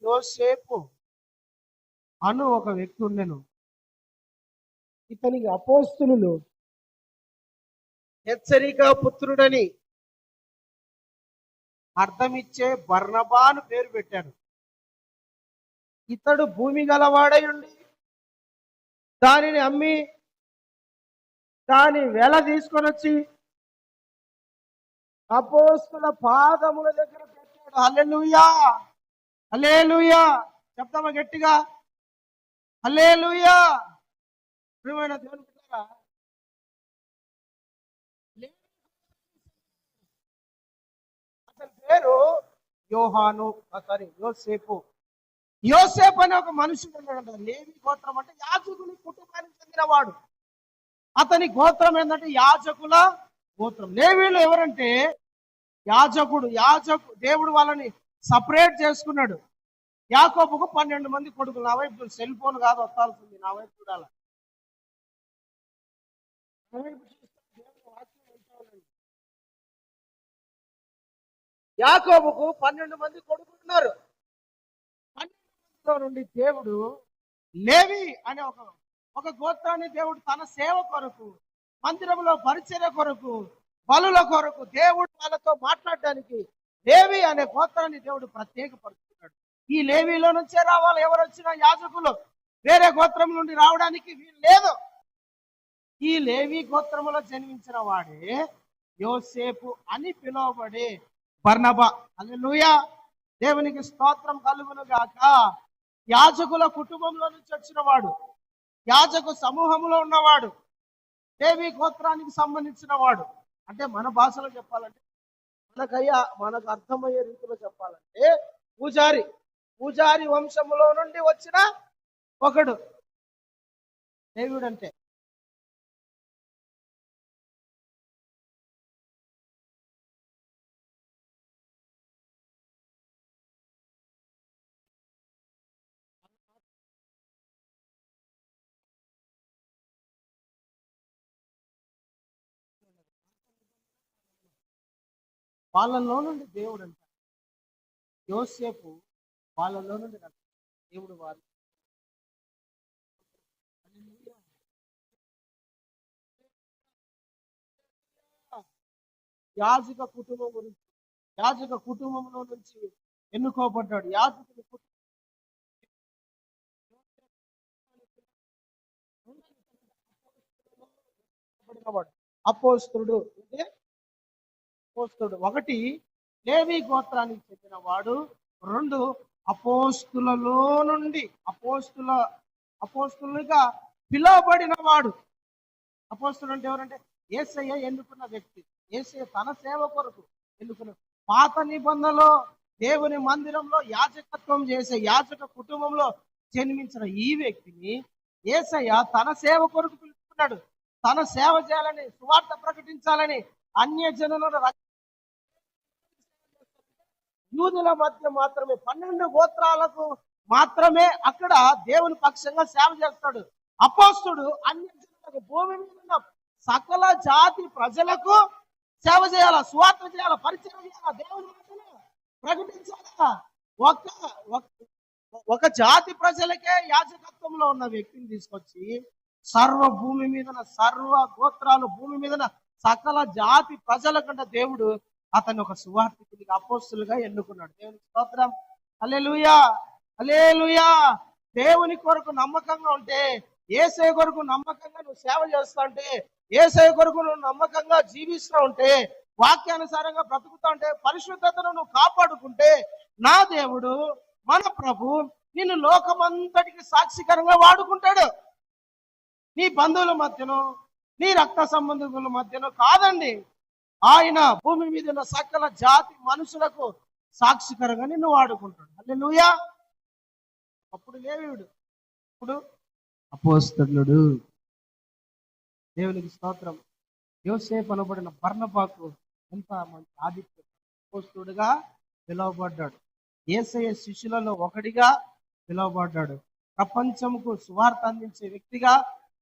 యోసేపు అను ఒక వ్యక్తి ఉండెను. ఇతనికి అపోస్తులు హెచ్చరిక పుత్రుడని అర్థమిచ్చే బర్నబాను పేరు పెట్టారు. ఇతడు భూమి గలవాడై ఉండి దానిని అమ్మి దాని వెల తీసుకొని వచ్చి అపోస్తుల పాదముల దగ్గర పెట్టాడు. హల్లెలూయా, హల్లెలూయా చెప్తామా గట్టిగా, హల్లెలూయా. ప్రియమైన దేవుని బిడ్డలారా, అతని పేరు యోసేపు. యోసేపు అనే ఒక మనుషుడు ఉన్నాడు. లేవి గోత్రం అంటే యాజకుని కుటుంబానికి చెందినవాడు. అతని గోత్రం ఏంటంటే యాజకుల గోత్రం. లేవీలు ఎవరంటే యాజకుడు దేవుడు వాళ్ళని సపరేట్ చేసుకున్నాడు. యాకోబుకు 12 మంది కొడుకులు. నా వైపు సెల్ ఫోన్ కాదు వస్తాల్సింది, నా వైపు చూడాలి. యాకోబుకు 12 మంది కొడుకులు ఉన్నారు. 12 నుండి దేవుడు లేవి అనే ఒక గోత్రాన్ని దేవుడు తన సేవ కొరకు, మందిరంలో పరిచర్య కొరకు, బలుల కొరకు దేవుడు వాళ్ళతో మాట్లాడడానికి లేవి అనే గోత్రాన్ని దేవుడు ప్రత్యేకపరుచుకున్నాడు. ఈ లేవిలో నుంచే రావాలి. ఎవరు వచ్చినా యాజకులు వేరే గోత్రం నుండి రావడానికి వీలు లేదు. ఈ లేవి గోత్రములో జన్మించిన వాడే యోసేపు అని పిలువబడే బర్నబా. హల్లెలూయా, దేవునికి స్తోత్రం కలుగును గాక. యాజకుల కుటుంబంలో నుంచి వచ్చిన వాడు, యాజకు సమూహంలో ఉన్నవాడు, లేవి గోత్రానికి సంబంధించిన వాడు. అంటే మన భాషలో చెప్పాలంటే, మనకు అర్థమయ్యే రీతిలో చెప్పాలంటే పూజారి వంశములో నుండి వచ్చిన ఒకడు దేవుడు. అంటే వాళ్ళలో నుండి దేవుడు అంట. యోసేపు వాళ్ళలో నుండి దేవుడు వారు. యాజక కుటుంబం గురించి, యాజక కుటుంబంలో నుంచి ఎన్నుకోబడ్డాడు. యాజకుని అపోస్తుడు. ఒకటి లేవి గోత్రానికి చెందిన వాడు, 2 అపోస్తులలో నుండి అపోస్తులుగా పిలువబడిన వాడు. అపోస్తులు అంటే ఎవరంటే యేసయ్య ఎన్నుకున్న వ్యక్తి. యేసయ్య తన సేవ కొరకు ఎన్నుకున్న. పాత నిబంధనలో దేవుని మందిరంలో యాజకత్వం చేసే యాజక కుటుంబంలో జన్మించిన ఈ వ్యక్తిని యేసయ్య తన సేవ కొరకు పిలుచుకున్నాడు. తన సేవ చేయాలని, సువార్త ప్రకటించాలని, అన్యజనులను యూదుల మధ్య మాత్రమే 12 గోత్రాలకు మాత్రమే అక్కడ దేవుని పక్షంగా సేవ చేస్తాడు. అపోస్తుడు అన్యజనులకు, భూమి మీద ఉన్న సకల జాతి ప్రజలకు సేవ చేయాలా, సువార్త చేయాలా, పరిచయం చేయాలా, దేవుని ప్రకటించాలా. ఒక జాతి ప్రజలకే యాజకత్వంలో ఉన్న వ్యక్తిని తీసుకొచ్చి సర్వ భూమి మీద, సర్వ గోత్రాలు, భూమి మీద సకల జాతి ప్రజల కంటే దేవుడు అతను ఒక సువార్తికుడిగా, అపోస్తులుగా ఎన్నుకున్నాడు. దేవునికి స్తోత్రం, హల్లెలూయా, హల్లెలూయా. దేవుని కొరకు నమ్మకంగా ఉంటే, యేసయ్య కొరకు నమ్మకంగా నువ్వు సేవ చేస్తా ఉంటే, యేసయ్య కొరకు నువ్వు నమ్మకంగా జీవిస్తూ ఉంటే, వాక్యానుసారంగా బ్రతుకుతా ఉంటే, పరిశుద్ధతను నువ్వు కాపాడుకుంటే, నా దేవుడు మన ప్రభు నిన్ను లోకమంతటికి సాక్షికరంగా వాడుకుంటాడు. నీ బంధువుల మధ్యనో, నీ రక్త సంబంధికుల మధ్యనో కాదండి. ఆయన భూమి మీద ఉన్న సకల జాతి మనుషులకు సాక్షికరంగా నిన్ను వాడుకుంటాడు. హల్లెలూయా. అప్పుడు లేవీయుడు, ఇప్పుడు అపోస్తలుడు. దేవునికి స్తోత్రం. యోసేపు అనబడిన బర్నబాకు ఎంత మంచి ఆదిత్య అపోస్తలుడుగా పిలువబడ్డాడు. యేసయ్య శిష్యులలో ఒకడిగా పిలువబడ్డాడు. ప్రపంచంకు సువార్త అందించే వ్యక్తిగా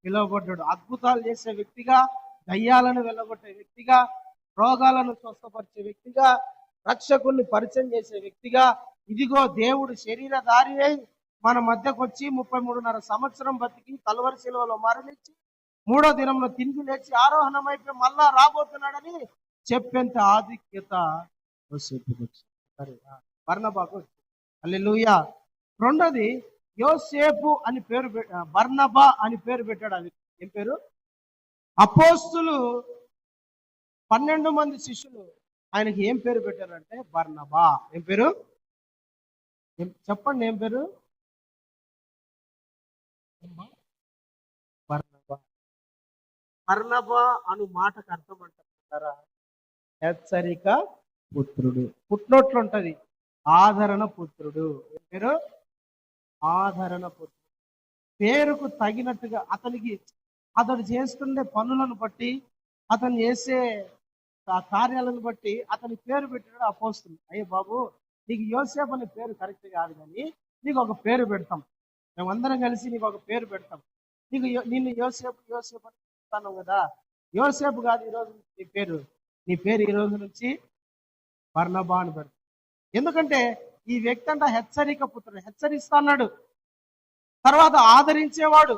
పిలువబడ్డాడు. అద్భుతాలు చేసే వ్యక్తిగా, దయ్యాలను వెళ్ళగొట్టే వ్యక్తిగా, రోగాలను స్వస్థపరిచే వ్యక్తిగా, రక్షకుల్ని పరిచయం చేసే వ్యక్తిగా, ఇదిగో దేవుడు శరీరధారి అయి మన మధ్యకు వచ్చి 33.5 సంవత్సరం బతికి కల్వరి శిలువలో మరణించి 3వ దినంలో తిరిగి లేచి ఆరోహణమైపోయి మళ్ళా రాబోతున్నాడని చెప్పేంత ఆధిక్యత బర్నబాకు. హల్లెలూయా. రెండోది, యోసేపు అని పేరు బర్నబా అని పేరు పెట్టాడు. అది ఏం పేరు? అపోస్తులు 12 మంది శిష్యులు ఆయనకి ఏం పేరు పెట్టారంటే బర్నబా. ఏం పేరు? చెప్పండి, ఏం పేరు? బర్నబా. బర్నబా అను మాటకు అర్థం అంటారా? హెచ్చరిక పుత్రుడు. పుట్టినట్లు ఉంటది ఆదరణ పుత్రుడు. ఏం పేరు? ఆదరణ పుత్రుడు. పేరుకు తగినట్టుగా అతడు చేస్తుండే పనులను బట్టి, అతను చేసే కార్యాలను బట్టి అతని పేరు పెట్టాడు అపోస్తులు. అయ్యే బాబు, నీకు యోసేపు అనే పేరు కరెక్ట్ కాదు, కానీ నీకు ఒక పేరు పెడతాం, మేమందరం కలిసి నీకు ఒక పేరు పెడతాం. నిన్ను యోసేపు యోసేపు అని చెప్తాను కదా. యోసేపు కాదు ఈరోజు నీ పేరు ఈ రోజు నుంచి బర్నబా అని పెడతాం. ఎందుకంటే ఈ వ్యక్తి అంట హెచ్చరిక పుత్రుడు, హెచ్చరిస్తాడు. తర్వాత ఆదరించేవాడు,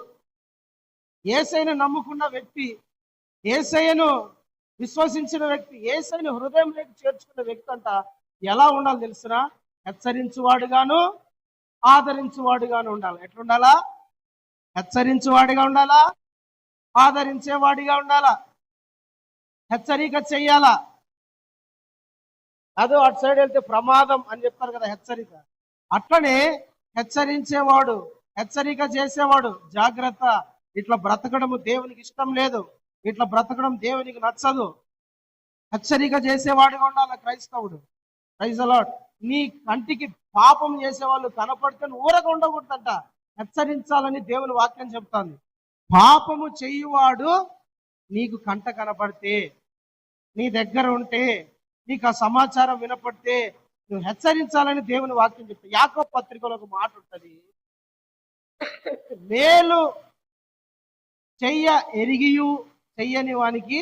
యేసయ్యను నమ్ముకున్న వ్యక్తి, యేసయ్యను విశ్వసించిన వ్యక్తి, యేసయ్యను హృదయంలోకి చేర్చుకున్న వ్యక్తి అంట ఎలా ఉండాలి తెలుసునా? హెచ్చరించువాడుగాను ఆదరించువాడుగాను ఉండాలి. ఎట్లుండాలా? హెచ్చరించువాడిగా ఉండాలా, ఆదరించేవాడిగా ఉండాలా, హెచ్చరిక చెయ్యాలా. అదో అటు సైడ్ వెళ్తే ప్రమాదం అని చెప్తారు కదా హెచ్చరిక. అట్లనే హెచ్చరించేవాడు, హెచ్చరిక చేసేవాడు, జాగ్రత్త, ఇట్లా బ్రతకడము దేవునికి ఇష్టం లేదు, ఇట్లా బ్రతకడం దేవునికి నచ్చదు. హెచ్చరిక చేసేవాడుగా ఉండాలి క్రైస్తవుడు. Praise the lord. నీ కంటికి పాపం చేసేవాళ్ళు కనపడితే ఊరగా ఉండకూడదంట, హెచ్చరించాలని దేవుని వాక్యం చెప్తాంది. పాపము చెయ్యువాడు నీకు కంట కనపడితే, నీ దగ్గర ఉంటే, నీకు ఆ సమాచారం వినపడితే నువ్వు హెచ్చరించాలని దేవుని వాక్యం చెప్తా. యాకోబు పత్రికలో ఒక మాట ఉంటుంది, మేలు ఎరిగియు చెయ్యని వానికి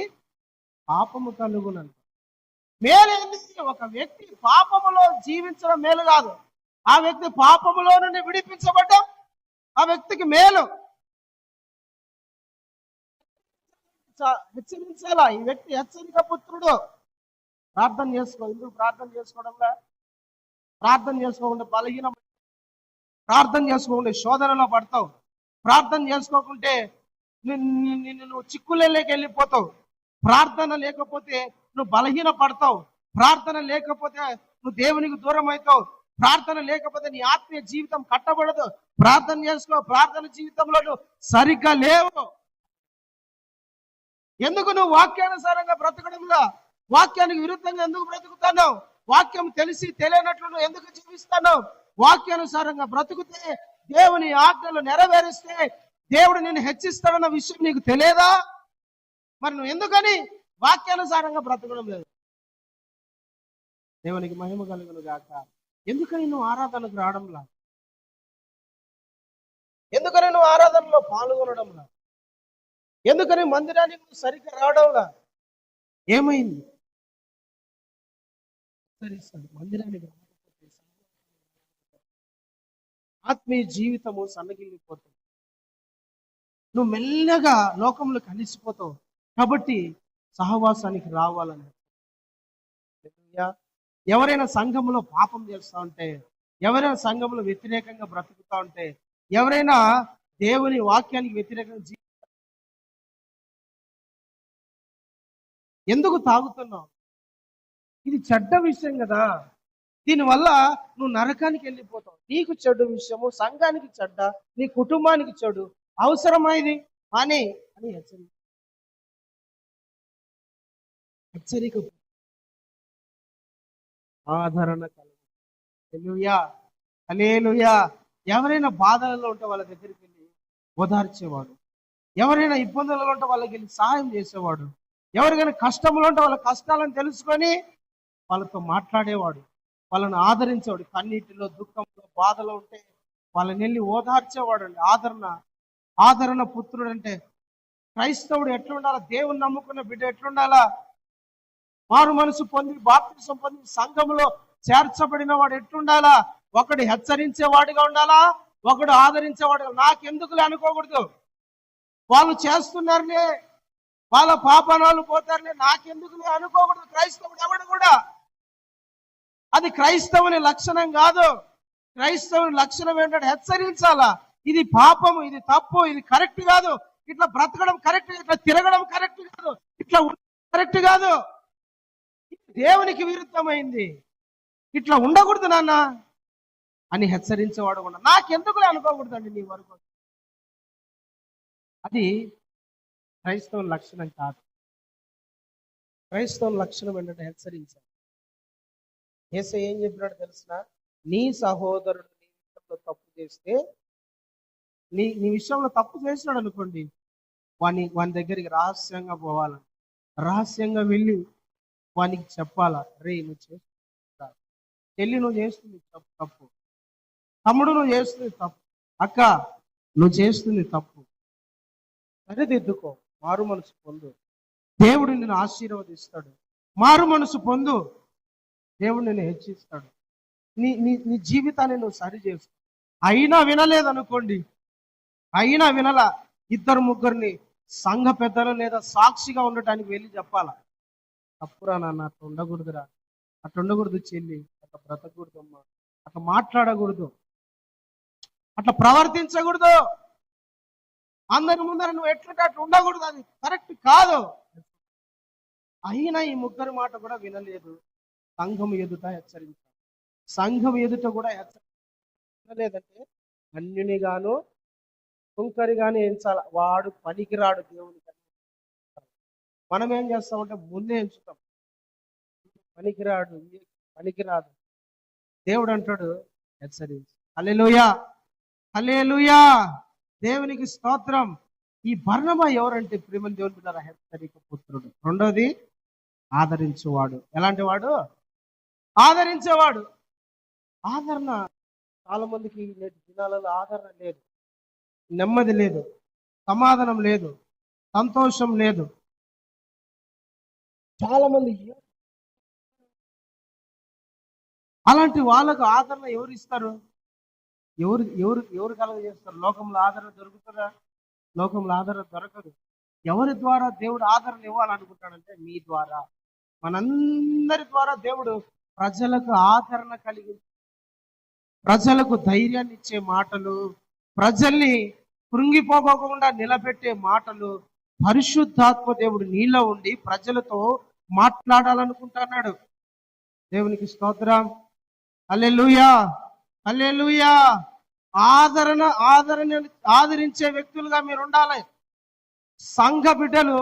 పాపము కలుగునంట. మేలేంది? ఒక వ్యక్తి పాపములో జీవించడం మేలు కాదు, ఆ వ్యక్తి పాపములో నుండి విడిపించబడ్డం ఆ వ్యక్తికి మేలు. హెచ్చరించాలా? ఈ వ్యక్తి హెచ్చరిక పుత్రుడు. ప్రార్థన చేసుకో. ఎందుకు ప్రార్థన చేసుకోవడంలా? ప్రార్థన చేసుకోకుండా బలహీనం, ప్రార్థన చేసుకోకుండా శోధనలో పడతావు, ప్రార్థన చేసుకోకుంటే నువ్వు చిక్కులలోకి వెళ్ళిపోతావు, ప్రార్థన లేకపోతే నువ్వు బలహీన పడతావు, ప్రార్థన లేకపోతే నువ్వు దేవునికి దూరం అవుతావు, ప్రార్థన లేకపోతే నీ ఆత్మీయ జీవితం కట్టబడదు. ప్రార్థన చేసుకో. ప్రార్థన జీవితంలో నువ్వు సరిగ్గా లేవు. ఎందుకు నువ్వు వాక్యానుసారంగా బ్రతకడంలో వాక్యానికి విరుద్ధంగా ఎందుకు బ్రతుకుతావు? వాక్యం తెలిసి తెలియనట్లు నువ్వు ఎందుకు జీవిస్తావు? వాక్యానుసారంగా బ్రతుకుతే, దేవుని ఆజ్ఞలు నెరవేరిస్తే దేవుడు నిన్ను హెచ్చిస్తాడన్న విషయం నీకు తెలియదా? మరి నువ్వు ఎందుకని వాక్యానుసారంగా బ్రతకడం లేదు? దేవునికి మహిమ కలుగును గాక. ఎందుకని నువ్వు ఆరాధనకు రావడంలా? ఎందుకని నువ్వు ఆరాధనలో పాల్గొనడంలా? ఎందుకని మందిరానికి నువ్వు సరిగ్గా రావడంలా? ఏమైంది? మందిరానికి ఆత్మీయ జీవితము సన్నగిల్లిపోతుంది, నువ్వు మెల్లగా లోకంలో కలిసిపోతావు. కాబట్టి సహవాసానికి రావాలని. ఎవరైనా సంఘంలో పాపం చేస్తూ ఉంటే, ఎవరైనా సంఘంలో వ్యతిరేకంగా బ్రతుకుతూ ఉంటే, ఎవరైనా దేవుని వాక్యానికి వ్యతిరేకంగా ఎందుకు తాగుతున్నావు? ఇది చెడ్డ విషయం కదా. దీనివల్ల నువ్వు నరకానికి వెళ్ళిపోతావు. నీకు చెడు విషయము, సంఘానికి చెడ్డ, నీ కుటుంబానికి చెడు, అవసరమైంది అని హెచ్చరిక ఆదరణ కలుగు. హల్లెలూయా, హల్లెలూయా. ఎవరైనా బాధలలో ఉంటే వాళ్ళ దగ్గరికి వెళ్ళి ఓదార్చేవాడు, ఎవరైనా ఇబ్బందులలో ఉంటే వాళ్ళకి వెళ్ళి సహాయం చేసేవాడు, ఎవరికైనా కష్టంలో ఉంటే వాళ్ళ కష్టాలను తెలుసుకొని వాళ్ళతో మాట్లాడేవాడు, వాళ్ళని ఆదరించేవాడు. కన్నీటిలో, దుఃఖంలో, బాధలో ఉంటే వాళ్ళని వెళ్ళి ఓదార్చేవాడు అండి. ఆదరణ పుత్రుడు అంటే క్రైస్తవుడు ఎట్లుండాలా? దేవుని నమ్ముకున్న బిడ్డ ఎట్లుండాలా? మారు మనసు పొంది బాప్తిసం పొంది సంఘంలో చేర్చబడిన వాడు ఎట్లుండాలా? ఒకడు హెచ్చరించేవాడిగా ఉండాలా, ఒకడు ఆదరించేవాడు. నాకెందుకులే అనుకోకూడదు. వాళ్ళు చేస్తున్నారులే, వాళ్ళ పాపనాలు పోతారులే, నాకెందుకులే అనుకోకూడదు. క్రైస్తవుడు ఎవడు కూడా. అది క్రైస్తవుని లక్షణం కాదు. క్రైస్తవుని లక్షణం ఏంటంటే హెచ్చరించాలా, ఇది పాపము, ఇది తప్పు, ఇది కరెక్ట్ కాదు, ఇట్లా బ్రతకడం కరెక్ట్, ఇట్లా తిరగడం కరెక్ట్ కాదు, ఇట్లా కరెక్ట్ కాదు, దేవునికి విరుద్ధమైంది, ఇట్లా ఉండకూడదు నాన్న అని హెచ్చరించేవాడు కూడా. నాకెందుకులే అనుకోకూడదండి నీ వరకు. అది క్రైస్తవ లక్షణం కాదు. క్రైస్తవ లక్షణం ఏంటంటే హెచ్చరించాలి. యేసయ్య ఏం చెప్పినాడు తెలిసిన, నీ సహోదరుడు నీ విషయంలో తప్పు చేస్తే, నీ విషయంలో తప్పు చేసినాడు అనుకోండి, వాని దగ్గరికి రహస్యంగా పోవాలని, రహస్యంగా వెళ్ళి వానికి చెప్పాలా, రే నువ్వు చేస్తుంది, చెల్లి నువ్వు చేస్తుంది తప్పు, తమ్ముడు నువ్వు చేస్తుంది తప్పు, అక్క నువ్వు చేస్తుంది తప్పు, సరిదిద్దుకో, మారు మనసు పొందు, దేవుడు నిన్ను ఆశీర్వదిస్తాడు. మారు మనసు పొందు, దేవుడు నిన్ను హెచ్చిస్తాడు. నీ జీవితాన్ని నువ్వు సరి చేస్తావు. అయినా వినలేదనుకోండి, అయినా వినలా, ఇద్దరు ముగ్గురిని సంఘ పెద్దలు లేదా సాక్షిగా ఉండటానికి వెళ్ళి చెప్పాలా, తప్పురా నాన్న, అట్లా ఉండకూడదురా, అట్లా ఉండకూడదు చెల్లి, అట్లా బ్రతకూడదు అమ్మా, అట్లా మాట్లాడకూడదు, అట్లా ప్రవర్తించకూడదు, అందరి ముందర నువ్వు ఎట్లుంటే అట్లా ఉండకూడదు, అది కరెక్ట్ కాదు. అయినా ఈ ముగ్గురి మాట కూడా వినలేదు. సంఘం ఎదుట హెచ్చరించాలి. సంఘం ఎదుట కూడా వినలేదంటే అన్యునిగాను కుంకరిగాను ఎంచాల. వాడు పనికిరాడు దేవునికి. మనం ఏం చేస్తామంటే ముందే ఎంచుతాం, పనికిరాదు. దేవుడు అంటాడు హెచ్చరించి. హల్లెలూయా, హల్లెలూయా, దేవునికి స్తోత్రం. ఈ బర్నబా ఎవరంటే ప్రేమ దేవుని బిడ్డలారా, హెచ్చరిక పుత్రుడు. రెండోది ఆదరించేవాడు. ఎలాంటి వాడు? ఆదరించేవాడు. ఆదరణ చాలా మందికి నేటి దినాలలో ఆదరణ లేదు, నెమ్మది లేదు, సమాధానం లేదు, సంతోషం లేదు. చాలా మంది అలాంటి వాళ్ళకు ఆదరణ ఎవరు ఇస్తారు? ఎవరు ఎవరు ఎవరు కలగజేస్తారు? లోకంలో ఆదరణ దొరుకుతుందా? లోకంలో ఆదరణ దొరకదు. ఎవరి ద్వారా దేవుడు ఆదరణ ఇవ్వాలనుకుంటాడంటే మీ ద్వారా, మనందరి ద్వారా దేవుడు ప్రజలకు ఆదరణ కలిగించి, ప్రజలకు ధైర్యాన్ని ఇచ్చే మాటలు, ప్రజల్ని కృంగిపోకుండా నిలబెట్టే మాటలు, పరిశుద్ధాత్మ దేవుడు నీలో ఉండి ప్రజలతో మాట్లాడాలనుకుంటున్నాడు. దేవునికి స్తోత్రం. హల్లెలూయా, హల్లెలూయా. ఆదరించే వ్యక్తులుగా మీరు ఉండాలి. సంఘ బిడ్డలు,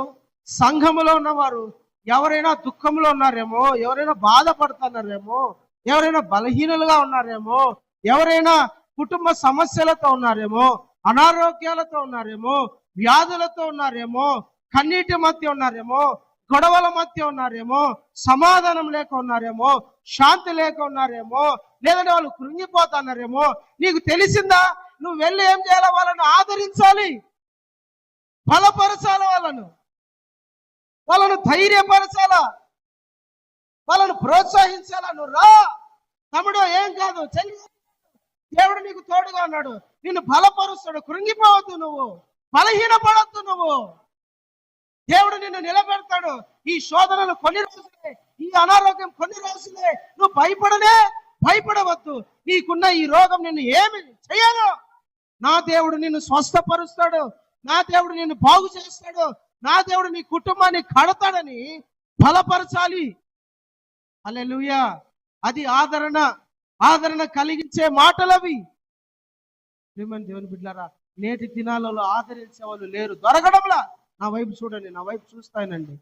సంఘములో ఉన్నవారు ఎవరైనా దుఃఖంలో ఉన్నారేమో, ఎవరైనా బాధపడుతున్నారేమో, ఎవరైనా బలహీనులుగా ఉన్నారేమో, ఎవరైనా కుటుంబ సమస్యలతో ఉన్నారేమో, అనారోగ్యాలతో ఉన్నారేమో, వ్యాధులతో ఉన్నారేమో, కన్నీటి మధ్య ఉన్నారేమో, గొడవల మధ్య ఉన్నారేమో, సమాధానం లేక ఉన్నారేమో, శాంతి లేక ఉన్నారేమో, లేదంటే వాళ్ళు కృంగిపోతున్నారేమో, నీకు తెలిసిందా? నువ్వు వెళ్ళి ఏం చేయాలి? వాళ్ళను ఆదరించాలి, బలపరచాలి, వాళ్ళను ధైర్యపరచాలా, వాళ్ళను ప్రోత్సహించాలా. నువ్వు రా తమ్ముడు, ఏం కాదు, చెల్లి, దేవుడు నీకు తోడుగా ఉన్నాడు, నిన్ను బలపరుస్తాడు. కృంగిపోవద్దు, నువ్వు బలహీనపడద్దు, నువ్వు దేవుడు నిన్ను నిలబెడతాడు. ఈ శోధనలు కొన్ని రోజులే, ఈ అనారోగ్యం కొన్ని రోజులే. నువ్వు భయపడవద్దు. నీకున్న ఈ రోగం నిన్ను ఏమి చేయదు. నా దేవుడు నిన్ను స్వస్థపరుస్తాడు, నా దేవుడు నిన్ను బాగు చేస్తాడు, నా దేవుడు నీ కుటుంబాన్ని కడతాడని బలపరచాలి. హల్లెలూయా. అది ఆదరణ కలిగించే మాటలవి. దేవుని బిడ్డలారా, నేటి దినాలలో ఆదరించే వాళ్ళు లేరు, దొరకడంలా. నా వైపు చూడండి, నా వైపు చూస్తానండి.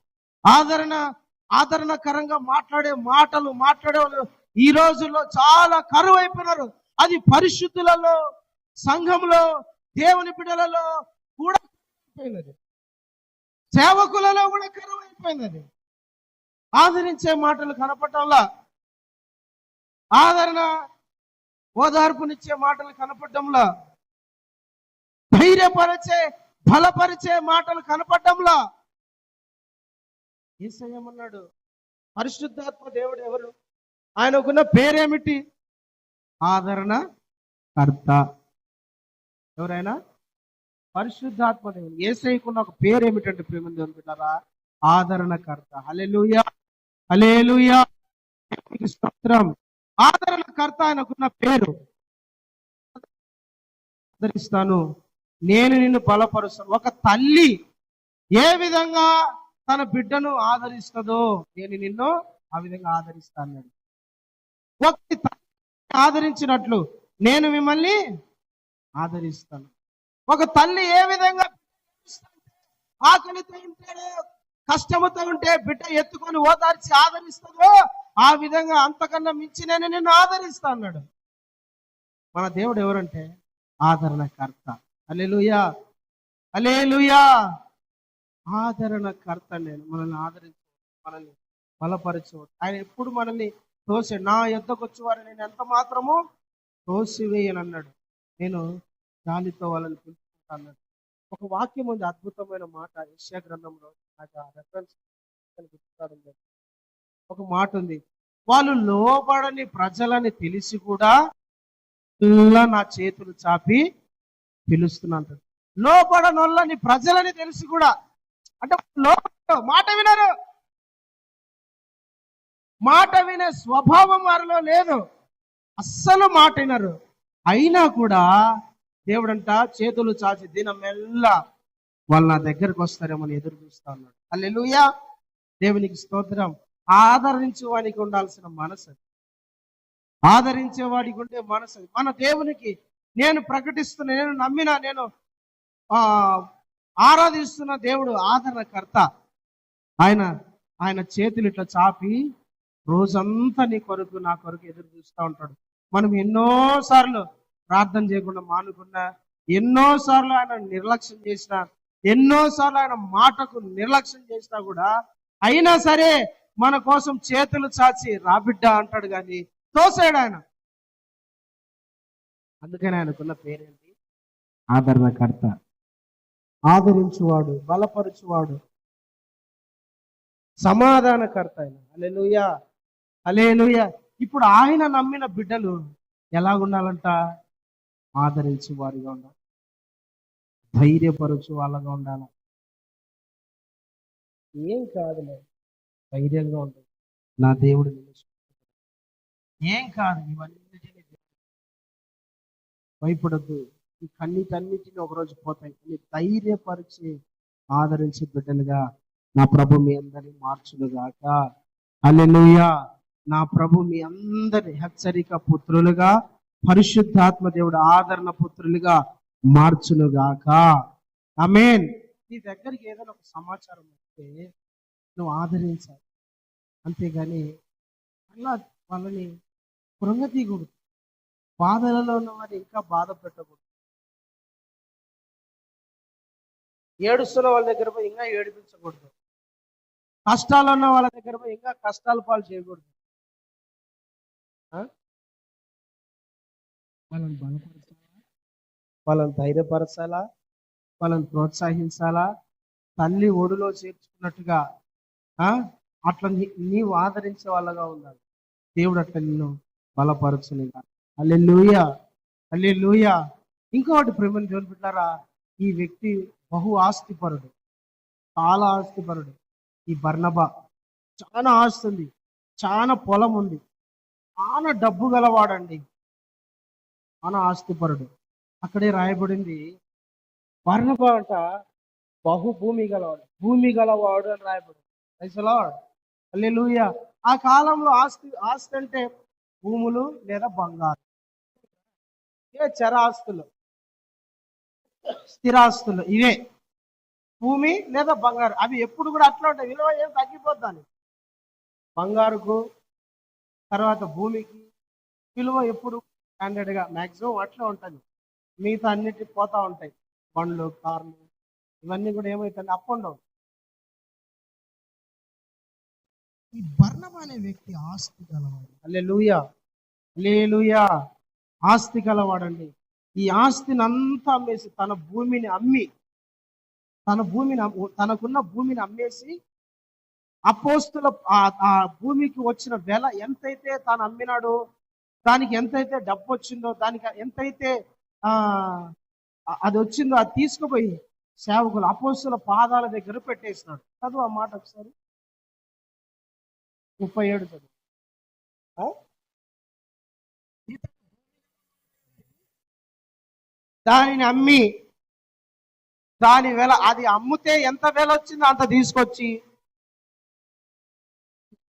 ఆదరణకరంగా మాట్లాడే వాళ్ళు ఈ రోజుల్లో చాలా కరువు అయిపోయినారు. అది పరిశుద్ధులలో, సంఘంలో, దేవుని బిడ్డలలో కూడా అయిపోయినది, సేవకులలో కూడా కరువు అయిపోయినది. ఆదరించే మాటలు కనపడటంలా, ఓదార్పునిచ్చే మాటలు కనపడటంలా, ధైర్యపరిచే బలపరిచే మాటలు కనపడటంలా. యేసయ్యమన్నాడు, పరిశుద్ధాత్మ దేవుడు ఎవరు? ఆయనకున్న పేరేమిటి? ఆదరణ కర్త. ఎవరైనా పరిశుద్ధాత్మ దేవుడు. యేసయ్యకున్న ఒక పేరు ఏమిటంటే ప్రేమ దేవుని బిడ్డలారా, ఆదరణకర్త. హల్లెలూయా, హల్లెలూయా, దేవునికి స్తోత్రం. ఆదరణకర్త ఆయనకున్న పేరు. ఆదరిస్తాను, నేను నిన్ను బలపరుస్తాను. ఒక తల్లి ఏ విధంగా తన బిడ్డను ఆదరిస్తుందో నేను నిన్ను ఆ విధంగా ఆదరిస్తాను. ఒక తల్లి ఆదరించినట్లు నేను మిమ్మల్ని ఆదరిస్తాను. ఒక తల్లి ఏ విధంగా ఆకలితో ఉంటే, కష్టముతో ఉంటే బిడ్డ ఎత్తుకొని ఓదార్చి ఆదరిస్తుందో ఆ విధంగా అంతకన్నా మించి నేను నిన్ను ఆదరిస్తా అన్నాడు. మన దేవుడు ఎవరంటే ఆదరణకర్త. హల్లెలూయా, హల్లెలూయా. ఆదరణకర్త. నేను మనల్ని ఆదరించు, మనల్ని బలపరచు. ఆయన ఎప్పుడు మనల్ని తోసాడు. నా యొద్దకు వచ్చేవారు నేను ఎంత మాత్రము తోసివేయను అన్నాడు. నేను గాలితో వాళ్ళని పిలుచుకుంటా అన్నాడు. ఒక వాక్యం ఉంది, అద్భుతమైన మాట. యెషయా గ్రంథంలో నాకు ఆ రెఫరెన్స్ గుర్తురావడం. ఒక మాట ఉంది, వాళ్ళు లోబడని ప్రజలని తెలిసి కూడా నా చేతులు చాపి పిలుస్తున్నాను. లోబడనొల్లని ప్రజలని తెలిసి కూడా, అంటే మాట వినరు, మాట వినే స్వభావం వారిలో లేదు, అస్సలు మాట వినరు. అయినా కూడా దేవుడంట చేతులు చాచి దినమెల్లా వాళ్ళు నా దగ్గరకు వస్తారేమని ఎదురు చూస్తా ఉన్నాడు. హల్లెలూయా, దేవునికి స్తోత్రం. ఆదరించే వాడికి ఉండాల్సిన మనసు, ఆదరించే వాడికి ఉండే మనసు మన దేవునికి. నేను ప్రకటిస్తున్న, నేను నమ్మిన, నేను ఆరాధిస్తున్న దేవుడు ఆదరణకర్త. ఆయన చేతులు ఇట్లా చాపి రోజంతా నీ కొరకు నా కొరకు ఎదురు చూస్తూ ఉంటాడు. మనం ఎన్నోసార్లు ప్రార్థన చేయకుండా మానుకున్నా, ఎన్నోసార్లు ఆయన నిర్లక్ష్యం చేసినా, ఎన్నోసార్లు ఆయన మాటకు నిర్లక్ష్యం చేసినా కూడా అయినా సరే మన కోసం చేతులు చాచి రాబిడ్డ అంటాడు, కానీ తోసాడు ఆయన. అందుకని ఆయనకున్న పేరేంటి? ఆదరణకర్త. ఆదరించువాడు, బలపరచువాడు, సమాధానకర్త ఆయన. హల్లెలూయా, హల్లెలూయా. ఇప్పుడు ఆయన నమ్మిన బిడ్డలు ఎలా ఉండాలంట? ఆదరించు వారిగా ఉండాలి, ధైర్యపరచు వాళ్ళగా ఉండాలి. ఏం కాదులే, ధైర్యంగా ఉంటుంది, నా దేవుడు ఏం కాదు, ఇవన్నీ భయపడద్దు, ఈ కన్నీటన్నిటిని ఒకరోజు పోతాయి. ధైర్యపరిచి ఆదరించే బిడ్డలుగా నా ప్రభు మీ అందరినీ మార్చునుగాక. హల్లెలూయా. నా ప్రభు మీ అందరి హెచ్చరిక పుత్రులుగా, పరిశుద్ధాత్మ దేవుడు ఆదరణ పుత్రులుగా మార్చునుగాక. ఆమేన్. నీ దగ్గరికి ఏదైనా ఒక సమాచారం వస్తే నువ్వు ఆదరించాలి, అంతేగాని అలా వాళ్ళని కృంగతీయకూడదు. బాధలలో ఉన్న వారిని ఇంకా బాధ పెట్టకూడదు. ఏడుస్తున్న వాళ్ళ దగ్గర పోయి ఇంకా ఏడిపించకూడదు. కష్టాలు ఉన్న వాళ్ళ దగ్గర పోయి ఇంకా కష్టాల పాలు చేయకూడదు. వాళ్ళని బలపరచాలా, వాళ్ళని ధైర్యపరచాలా, వాళ్ళని ప్రోత్సహించాలా, తల్లి ఒడిలో చేర్చుకున్నట్టుగా అట్లా నీవు ఆదరించే వాళ్ళగా ఉండాలి. దేవుడు అట్లా నిన్ను బలపరచునిగా. హల్లెలూయా, హల్లెలూయా. ఇంకొకటి ప్రేమను దేవుని బిడ్డలారా, ఈ వ్యక్తి బహు ఆస్తిపరుడు, చాలా ఆస్తిపరుడు. ఈ బర్నబా చాలా ఆస్తి ఉంది, చాలా పొలం ఉంది, చాలా డబ్బు గలవాడండి, చాలా ఆస్తిపరుడు. అక్కడే రాయబడింది, బర్నబా అంట బహు భూమి గలవాడు, భూమి గలవాడు అని రాయబడింది. ప్రైజ్ ది లార్డ్, హల్లెలూయా. ఆ కాలంలో ఆస్తి అంటే భూములు లేదా బంగారు, చరాస్తులు, స్థిరాస్తులు, ఇవే భూమి లేదా బంగారు. అవి ఎప్పుడు కూడా అట్లా ఉంటాయి, విలువ ఏం తగ్గిపోద్దాని. బంగారుకు తర్వాత భూమికి విలువ ఎప్పుడు స్టాండర్డ్గా మ్యాక్సిమం అట్లా ఉంటుంది. మిగతా అన్నిటి పోతా ఉంటాయి, బండ్లు, కార్లు, ఇవన్నీ కూడా ఏమవుతుంది, అప్ అండ్ డౌన్. ఈ బర్నబా అనే వ్యక్తి ఆస్తి గలవాడు. హల్లెలూయా, హల్లెలూయా. ఆస్తి గలవాడండి. ఈ ఆస్తిని అంతా అమ్మేసి, తనకున్న భూమిని అమ్మేసి, అపోస్తుల ఆ భూమికి వచ్చిన వెల ఎంతైతే తాను అమ్మినాడో దానికి ఎంతైతే డబ్బు వచ్చిందో, దానికి ఎంతైతే ఆ అది వచ్చిందో అది తీసుకుపోయి సేవకులు అపోస్తుల పాదాల దగ్గర పెట్టేసినాడు. చదువు ఆ మాట ఒకసారి, 37 చదువు. దానిని అమ్మి దాని వెల, అది అమ్మితే ఎంత వెల వచ్చిందో అంత తీసుకొచ్చి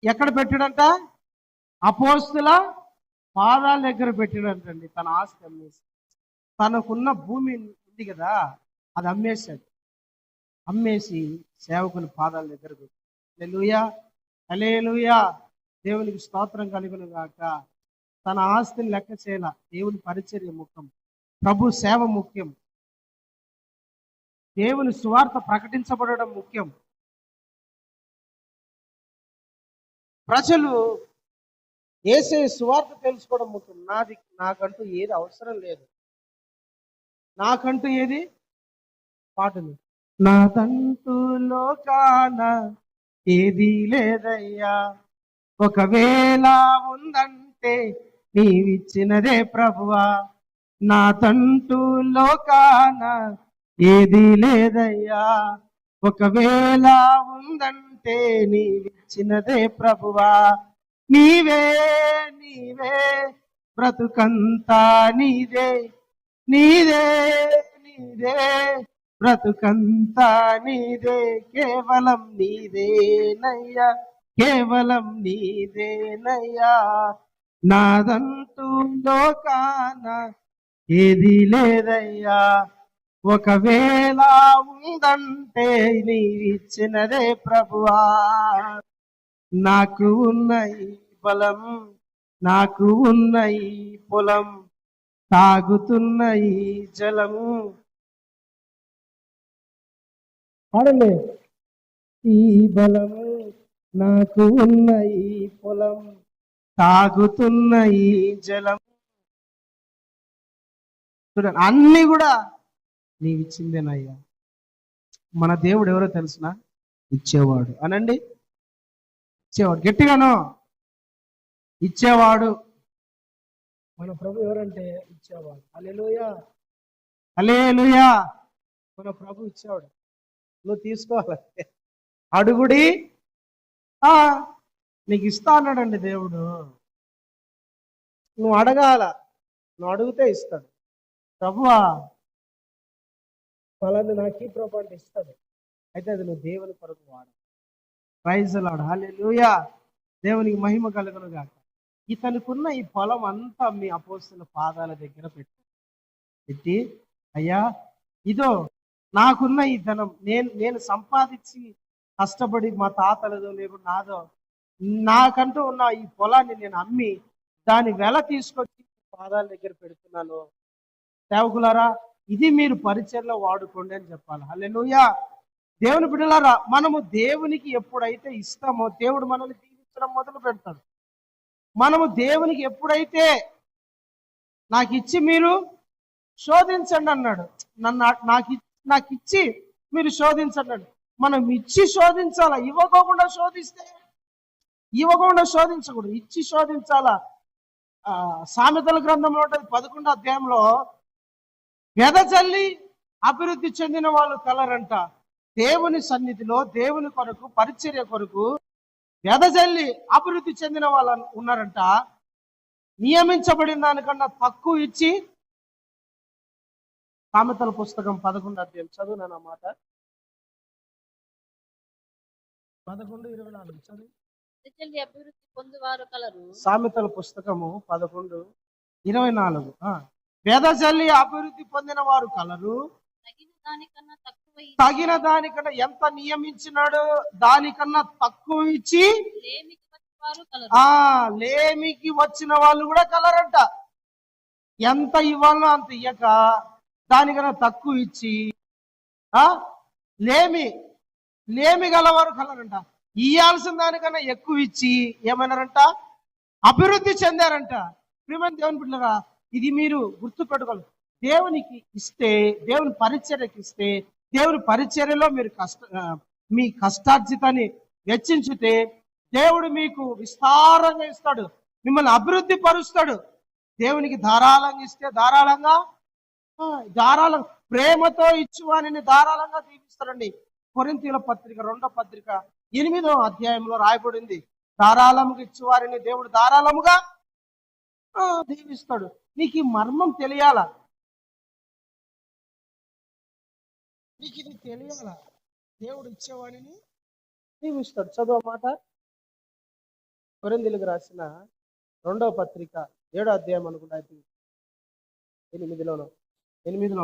ఎక్కడ పెట్టాడంట? అపోస్తుల పాదాల దగ్గర పెట్టాడంటండి. తన ఆస్తి అమ్మేసి, తనకున్న భూమి ఉంది కదా అది అమ్మేశాడు. అమ్మేసి సేవకుని పాదాల దగ్గర పెట్టాడు. హల్లెలూయా, హల్లెలూయా, దేవునికి స్తోత్రం కలుగును గాక. తన ఆస్తిని లెక్క చేయాల. దేవుని పరిచర్య ముఖ్యం, ప్రభు సేవ ముఖ్యం, దేవుని సువార్త ప్రకటించబడడం ముఖ్యం. ప్రజలు యేసయ్య సువార్త తెలుసుకోవడం ముఖ్యం. నాకంటూ ఏది అవసరం లేదు. నాకంటూ ఏది పాటలు, నాదంటూ లోకాన ఏది లేదయ్యా, ఒకవేళ ఉందంటే నీవిచ్చినదే ప్రభువా. నాదంటూ లోకాన ఏది లేదయ్యా, ఒకవేళ ఉందంటే నీవిచ్చినదే ప్రభువా. నీవే నీవే బ్రతుకంతా నీదే, నీదే నీదే బ్రతుకంతా నీదే, కేవలం నీదేనయ్యా, కేవలం నీదేనయ్యా. నాదంటూ లోకాన ఏది లేదయ్యా, ఒకవేళ ఉందంటే నీవిచ్చినదే ప్రభువా. నాకు ఉన్న ఈ బలం, నాకు ఉన్న ఈ పొలం, తాగుతున్న ఈ జలము, పాడండి. ఈ బలము, నాకు ఉన్న ఈ పొలం, తాగుతున్న ఈ జలం, చూడండి అన్ని కూడా నీవిచ్చిందేనయ్యా. మన దేవుడు ఎవరో తెలుసునా? ఇచ్చేవాడు. అనండి, ఇచ్చేవాడు. గట్టిగాను, ఇచ్చేవాడు. మన ప్రభు ఎవరంటే ఇచ్చేవాడు. హల్లెలూయా, హల్లెలూయా. మన ప్రభు ఇచ్చేవాడు. నువ్వు తీసుకోవాలి. అడుగుడి నీకు ఇస్తా అన్నాడండి దేవుడు. నువ్వు అడగాల, నువ్వు అడిగితే ఇస్తాడు. ప్రభువా ఫలాన్ని నాకు ఈ ప్రభు అంటే ఇస్తాడు. అయితే అది నువ్వు దేవుని కొరకు వాడు. ప్రైజ్ లార్డ్, హల్లెలూయా, దేవునికి మహిమ కలుగును గాక. ఇతనుకున్న ఈ పొలం అంతా మీ అపోస్తుల పాదాల దగ్గర పెట్టి, అయ్యా ఇదో నాకున్న ఈ ధనం, నేను సంపాదించి కష్టపడి, మా తాతలదో లేకుండా నాదో, నాకంటూ ఉన్న ఈ పొలాన్ని నేను అమ్మి దాని వెల తీసుకొచ్చి పాదాల దగ్గర పెడుతున్నాను. సేవకులారా, ఇది మీరు పరిచర్లో వాడుకోండి అని చెప్పాలి. హల్లెలూయా. దేవుని బిడ్డలారా, మనము దేవునికి ఎప్పుడైతే ఇస్తామో దేవుడు మనల్ని దీవించడం మొదలు పెడతాడు. మనము దేవునికి ఎప్పుడైతే నాకు ఇచ్చి మీరు శోధించండి అన్నాడు, నాకు ఇచ్చి మీరు శోధించండి. మనం ఇచ్చి శోధించాలా, ఇవ్వకోకుండా శోధించకూడదు, ఇచ్చి శోధించాలా. సామెతల గ్రంథంలో ఉంటుంది 11వ అధ్యాయంలో, వెదజల్లి అభివృద్ధి చెందిన వాళ్ళు కలరంట. దేవుని సన్నిధిలో దేవుని కొరకు పరిచర్య కొరకు వెదజల్లి అభివృద్ధి చెందిన వాళ్ళు ఉన్నారంట. నియమించబడిన దానికన్నా తక్కువ ఇచ్చి, సామెతల పుస్తకం 11వ అధ్యాయం చదువు నా మాట, 11:24 చదువు. అభివృద్ధి పొందువారు కలరు. సామెతల పుస్తకము 11:24. వెదజల్లి అభివృద్ధి పొందిన వారు కలరు. తగిన దానికన్నా ఎంత నియమించినాడు దానికన్నా తక్కువ ఇచ్చి లేమికి వచ్చిన వాళ్ళు కూడా కలరంట. ఎంత ఇవ్వాలో అంత ఇయ్యక దానికన్నా తక్కువ ఇచ్చి లేమి గలవారు కలరంట. ఇయ్యాల్సిన దానికన్నా ఎక్కువ ఇచ్చి ఏమన్నారంట? అభివృద్ధి చెందారంట. ప్రియమైన దేవుని బిడ్డలారా, ఇది మీరు గుర్తుపెట్టుకోవాలి. దేవునికి ఇస్తే, దేవుని పరిచర్యకి ఇస్తే, దేవుని పరిచర్యలో మీరు మీ కష్టార్జితాన్ని వెచ్చించితే దేవుడు మీకు విస్తారంగా ఇస్తాడు, మిమ్మల్ని అభివృద్ధి పరుస్తాడు. దేవునికి ధారాళంగా ఇస్తే ధారాళంగా ధారాళం ప్రేమతో ఇచ్చువానిని ధారాళంగా దీవిస్తారండి. కొరింథీయుల పత్రిక 2వ పత్రిక 8వ అధ్యాయంలో రాయబడింది. ధారాళముగా ఇచ్చువారిని దేవుడు ధారాళముగా దీవిస్తాడు. నీకు ఈ మర్మం తెలియాలా, నీకు ఇది తెలియాలా. దేవుడు ఇచ్చేవాడిని దీవిస్తాడు. చదువు మాట. కొరింథీయులకు రాసిన 2వ పత్రిక 7వ అధ్యాయం అనుకుంటా, 8లో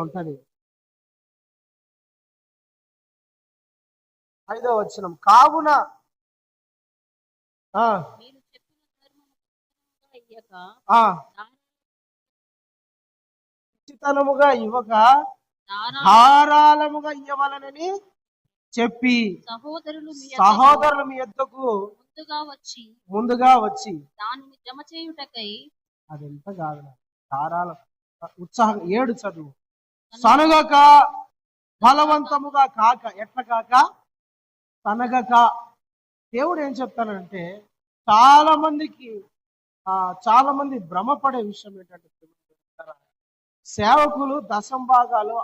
ఉంటుంది. 5వ వచనం. కావున మీరు చెప్పిన ధర్మముగా ఇయ్యక ఉచితముగా ఇవ్వక ధారాళముగా ఇవ్వవలనని చెప్పి సహోదరులు మీ యొద్దకు ముందుగా వచ్చి దానిని జమ చేయుటకై అదెంత కాదు ధారాళం ఉత్సాహం. 7 చదువు. సనగక బలవంతముగా కాక. ఎట్లా కాక? సనగక. దేవుడు ఏం చెప్తానంటే, చాలా మంది భ్రమపడే విషయం ఏంటంటే, సేవకులు దశంభాగాలు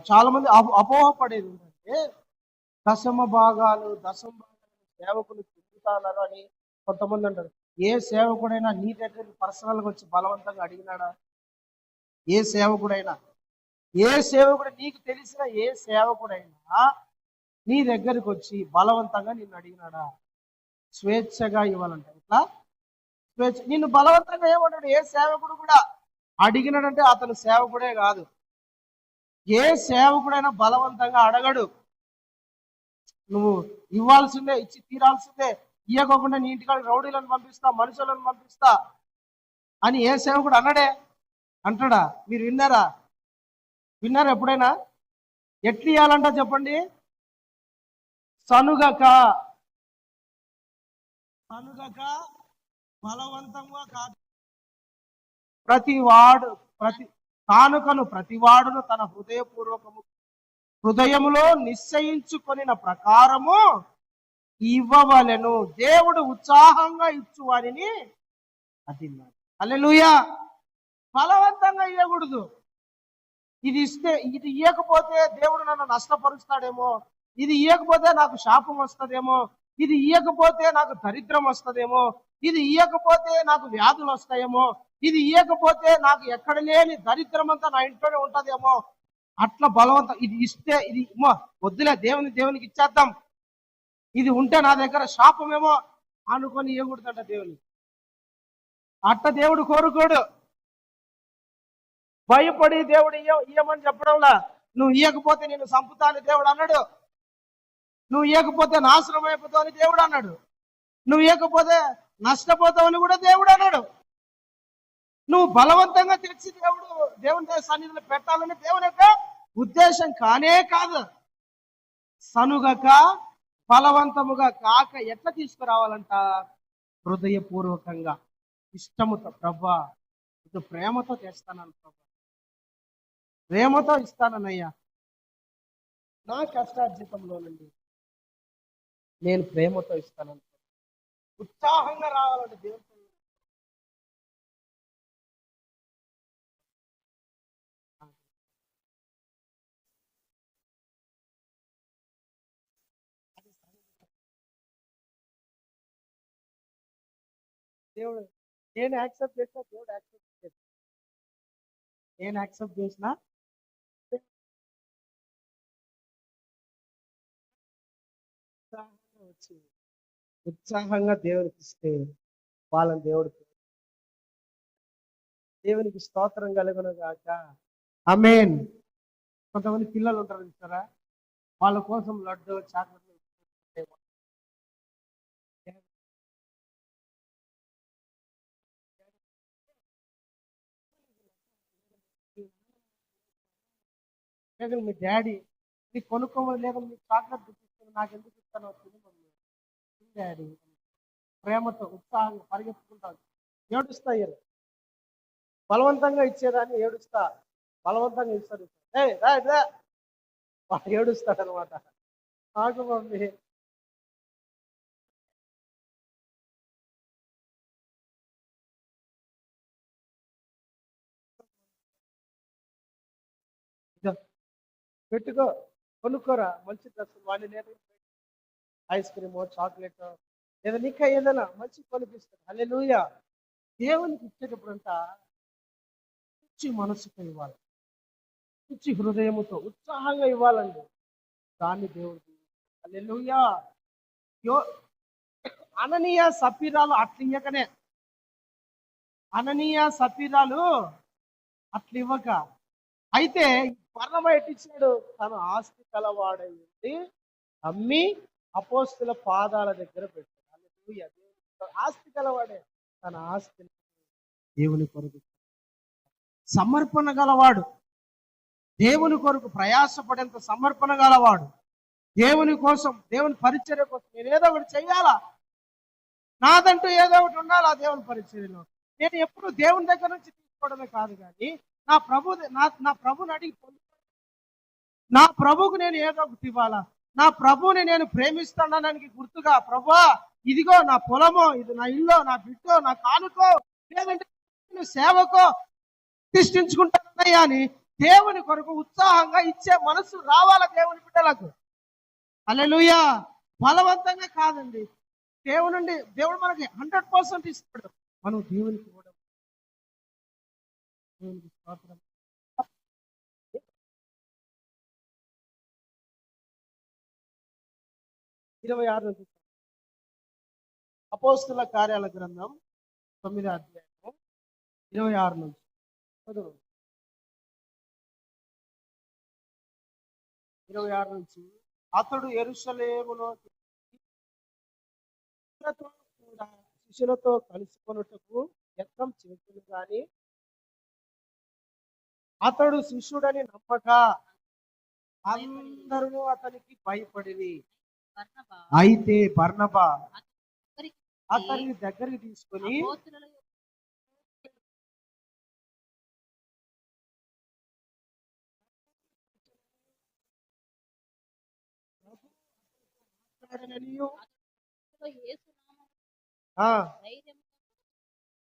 చాలా మంది అపోహపడేది ఏంటంటే, దశమ భాగాలు సేవకులు తిరుగుతున్నారు అని కొంతమంది అంటారు. ఏ సేవకుడైనా నీ దగ్గరికి పర్సనల్గా వచ్చి బలవంతంగా అడిగినాడా? ఏ సేవకుడైనా, నీకు తెలిసిన ఏ సేవకుడైనా నీ దగ్గరికి వచ్చి బలవంతంగా నిన్ను అడిగినాడా? స్వేచ్ఛగా ఇవ్వాలంట. ఇట్లా స్వేచ్ఛ. నిన్ను బలవంతంగా ఏమన్నాడు? ఏ సేవకుడు కూడా అడిగినాడంటే అతను సేవకుడే కాదు. ఏ సేవకుడైనా బలవంతంగా అడగడు. నువ్వు ఇవ్వాల్సిందే, ఇచ్చి తీరాల్సిందే, ఇవ్వకోకుండా నీ ఇంటికాడ రౌడీలను పంపిస్తా, మనుషులను పంపిస్తా అని ఏ సేవకుడు అన్నాడే? అంటాడా? మీరు విన్నారా ఎప్పుడైనా? ఎట్లు ఇవ్వాలంట చెప్పండి. సనుగక బలవంతంగా కాదు. ప్రతివాడును తన హృదయములో నిశ్చయించుకొనిన ప్రకారము ఇవ్వవలెను. దేవుడు ఉత్సాహంగా ఇచ్చు వారిని అదిన్నాడు. హల్లెలూయా. బలవంతంగా ఇవ్వకూడదు. ఇది ఇవ్వకపోతే దేవుడు నన్ను నష్టపరుస్తాడేమో, ఇది ఇవ్వకపోతే నాకు శాపం వస్తుందేమో, ఇది ఇవ్వకపోతే నాకు దరిద్రం వస్తుందేమో, ఇది ఇవ్వకపోతే నాకు వ్యాధులు వస్తాయేమో, ఇది ఇవ్వకపోతే నాకు ఎక్కడ లేని దరిద్రం అంతా నా ఇంట్లోనే ఉంటదేమో, అట్లా బలవంతం. ఇది ఇస్తే ఇది వద్దులే, దేవునికి ఇచ్చేద్దాం, ఇది ఉంటే నా దగ్గర శాపమేమో అనుకొని ఇవ్వకూడదంట దేవుని. అట్ట దేవుడు కోరుకోడు. భయపడి దేవుడు ఇయ్యమని చెప్పడంలా. నువ్వు ఇవ్వకపోతే నేను చంపుతా అని దేవుడు అన్నాడు. నువ్వు ఇవ్వకపోతే నాశనం అయిపోతావు అని దేవుడు అన్నాడు. నువ్వు ఇవ్వకపోతే నష్టపోతావని కూడా దేవుడు అన్నాడు. నువ్వు బలవంతంగా తెచ్చి దేవుని సన్నిధిలో పెట్టాలని దేవుని యొక్క ఉద్దేశం కానే కాదు. సనుగక బలవంతముగా కాక ఎట్లా తీసుకురావాలంట? హృదయపూర్వకంగా, ఇష్టముతో. ప్రభా, ఇది ప్రేమతో చేస్తానని, ప్రభా ప్రేమతో ఇస్తానన్నయ్యా, నా కష్టార్జితంలో నుండి నేను ప్రేమతో ఇస్తానని ఉత్సాహంగా రావాలంటే దేవుని దేవుడు. నేను యాక్సెప్ట్ చేసినా దేవుడు యాక్సెప్ట్ చేస్తాడు. నేను యాక్సెప్ట్ చేసినా ఉత్సాహంగా దేవునికి ఇస్తే వాళ్ళని దేవునికి స్తోత్రం కలుగును గాక. ఆమేన్. కొంతమంది పిల్లలు ఉంటారు చూస్తారా, వాళ్ళ కోసం లడ్డు, చాక్లెట్లు మీ డాడీ నీకు కొనుక్కోమని లేదా మీకు చాక్లెట్ తెప్పిస్తుంది, నాకు ఎందుకు ఇస్తాను డాడీ. ప్రేమతో ఉత్సాహంగా పరిగెత్తుకుంటాను. ఏడుస్తాయి. బలవంతంగా ఇచ్చేదాన్ని ఏడుస్తా, బలవంతంగా ఇస్తారు. ఏడుస్తాడు అనమాట. నాకు మమ్మీ పెట్టుకో, కొనుక్కోరా మంచి డ్రెస్, వాడిని లేదా ఐస్ క్రీమో చాక్లెట్ లేదా ఇంకా ఏదైనా మంచి కొనిపిస్తాడు. హల్లెలూయా. దేవునికి ఇచ్చేటప్పుడంతా మంచి మనసుతో ఇవ్వాలి, మంచి హృదయముతో ఉత్సాహంగా ఇవ్వాలండి. దాన్ని దేవుడికి. హల్లెలూయా. యో అననీయ సపీరాలు అట్లా ఇవ్వకనే, అననీయ సపీరాలు అట్లా ఇవ్వక, అయితే బర్నబా ఎట్టిచ్చాడు? తన ఆస్తి కలవాడైంది అమ్మి అపోస్తుల పాదాల దగ్గర పెట్టాడు. హల్లెలూయా. ఆస్తి కలవాడే తన ఆస్తి దేవుని కొరకు సమర్పణ గలవాడు, దేవుని కొరకు ప్రయాసపడేంత సమర్పణ గలవాడు, దేవుని కోసం, దేవుని పరిచర్య కోసం నేను ఏదో ఒకటి చెయ్యాలా, నాదంటూ ఏదో ఒకటి ఉండాలా దేవుని పరిచర్యలో. నేను ఎప్పుడు దేవుని దగ్గర నుంచి తీసుకోవడమే కాదు, కానీ నా ప్రభు నా ప్రభుని అడిగి నా ప్రభుకు నేను ఏదో ఒకటి ఇవ్వాలా, నా ప్రభుని నేను ప్రేమిస్తానడానికి గుర్తుగా, ప్రభువా ఇదిగో నా పొలమో, ఇది నా ఇల్లు, నా బిడ్డో, నా కానుకో, లేదంటే సేవకో ప్రతిష్ఠించుకుంటానయ్యా అని దేవుని కొరకు ఉత్సాహంగా ఇచ్చే మనసు రావాలా దేవుని బిడ్డలకు. హల్లెలూయా. బలవంతంగా కాదండి, దేవుడు మనకి 100% ఇస్తాడు. మనం దేవునికి కూడా దేవునికి స్తోత్రం. 26 నుంచి అపోస్తుల కార్యాల గ్రంథం 9వ అధ్యాయం 26 నుంచి చదువు. 26 నుంచి, అతడు యెరూషలేములో కూడా శిష్యులతో కలుసుకొనుటకు యత్నం చేతులు గాని అతడు శిష్యుడని నమ్మక అందరూ అతనికి భయపడిరి. బర్నబా అయితే బర్నబా అతని దగ్గరికి అతన్ని దగ్గరికి తీసుకొని అపోస్తలుల యొక్క మాట్లాడననియు, యేసు నామమున ఆ, ధైర్యముగా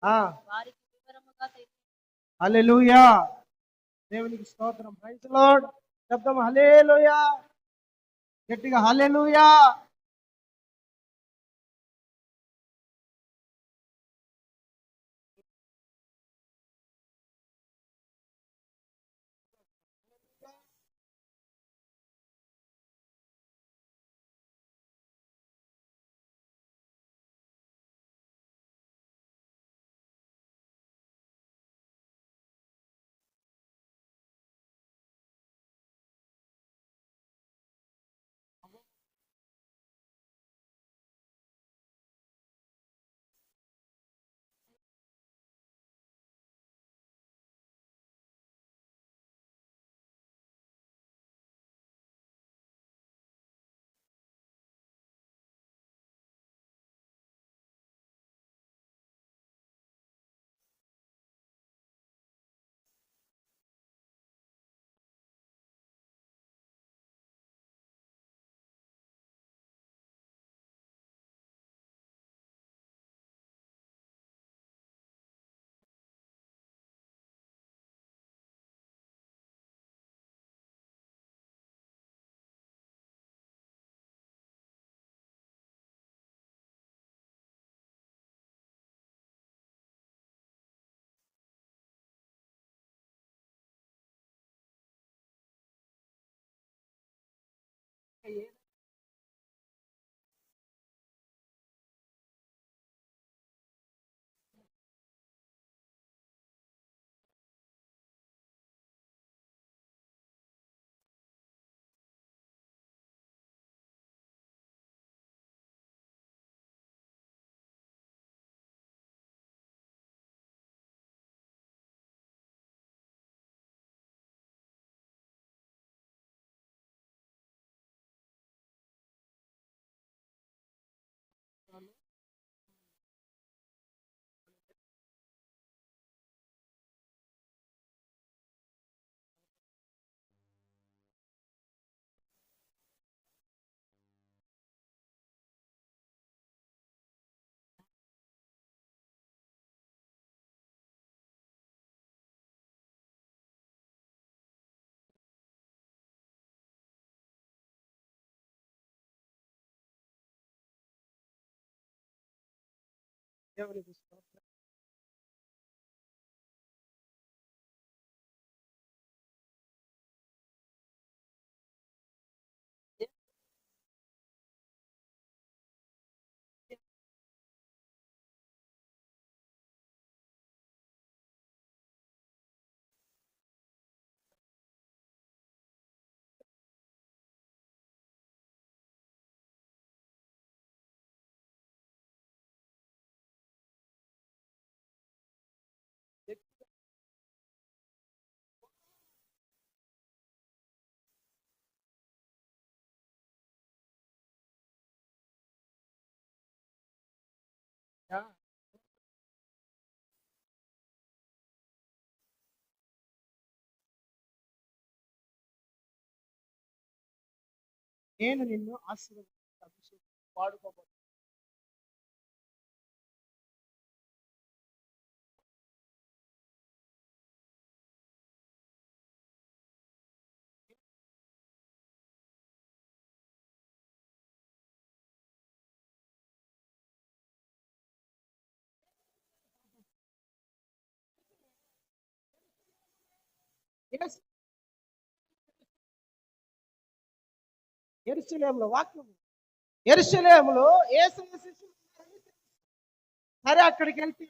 ఆ, వారికి వివరముగా తెలియ హల్లెలూయా. దేవునికి స్తోత్రం. Praise the lord. శబ్దం హల్లెలూయా. గట్టిగా హల్లెలూయా. దేవునికి స్తోత్రం. నేను నిన్ను ఆశీర్వదించి అభిషేకించి వాడుకోబోతున్నాను. యేసు- యెరూషలేములో వాక్యం, యెరూషలేములో యేసయ్య శిష్యులు ఉన్నారని తెలుసు. సరే అక్కడికి వెళ్తే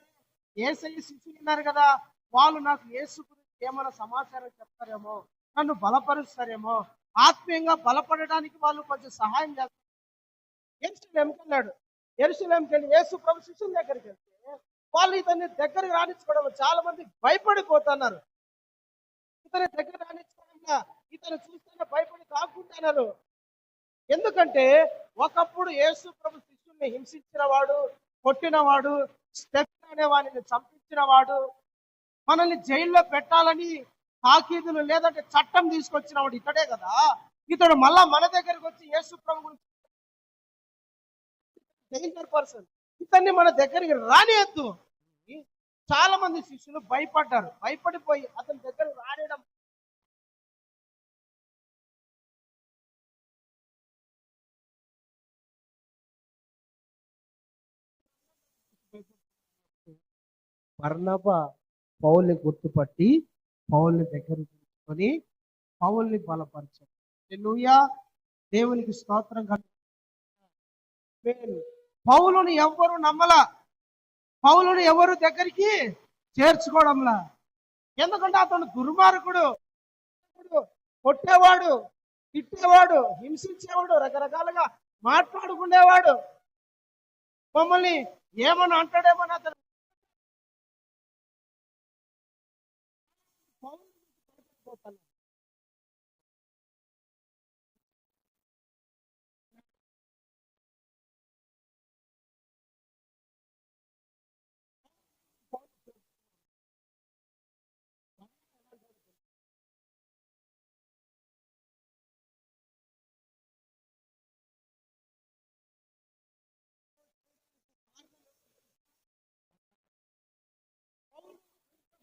యేసయ్య శిష్యులు ఉన్నారు కదా, వాళ్ళు నాకు యేసు గురించి ఏమైనా సమాచారం చెప్తారేమో, నన్ను బలపరుస్తారేమో, ఆత్మీయంగా బలపడడానికి వాళ్ళు కొంచెం సహాయం చేస్తారు. యెరూషలేముకి వెళ్ళాడు. యెరూషలేముకి వెళ్ళి యేసు ప్రభు శిష్యుల దగ్గరికి వెళ్తే వాళ్ళు ఇతన్ని దగ్గరికి రానిచ్చుకోవడం, చాలా మంది భయపడిపోతున్నారు. ఇతని దగ్గర రానిచ్చుకోవడంలా ఇతను చూస్తేనే భయపడి కాకుంటున్నారు. ఎందుకంటే ఒకప్పుడు యేసు ప్రభు శిష్యుల్ని హింసించిన వాడు, కొట్టినవాడు, స్టెఫెన్ అనే వాడిని చంపించిన వాడు, మనల్ని జైల్లో పెట్టాలని తాకీదులు లేదంటే చట్టం తీసుకొచ్చిన వాడు ఇతడే కదా. ఇతడు మళ్ళా మన దగ్గరికి వచ్చి యేసు ప్రభు గురించి డేంజర్ పర్సన్, ఇతన్ని మన దగ్గరికి రానియద్దు. చాలా మంది శిష్యులు భయపడ్డారు. భయపడిపోయి అతని దగ్గర రానియడం బర్నబ పౌల్ని గుర్తుపట్టి పౌల్ని దగ్గర తీసుకొని పౌల్ని బలపరచాడు. హల్లెలూయా, దేవునికి స్తోత్రం. పౌలుని ఎవ్వరు నమ్మలా, పౌలుని ఎవరు దగ్గరికి చేర్చుకోవడంలా. ఎందుకంటే అతను దుర్మార్గుడు, కొట్టేవాడు, తిట్టేవాడు, హింసించేవాడు, రకరకాలుగా మాట్లాడుకునేవాడు. మమ్మల్ని ఏమని అంటాడేమని అతను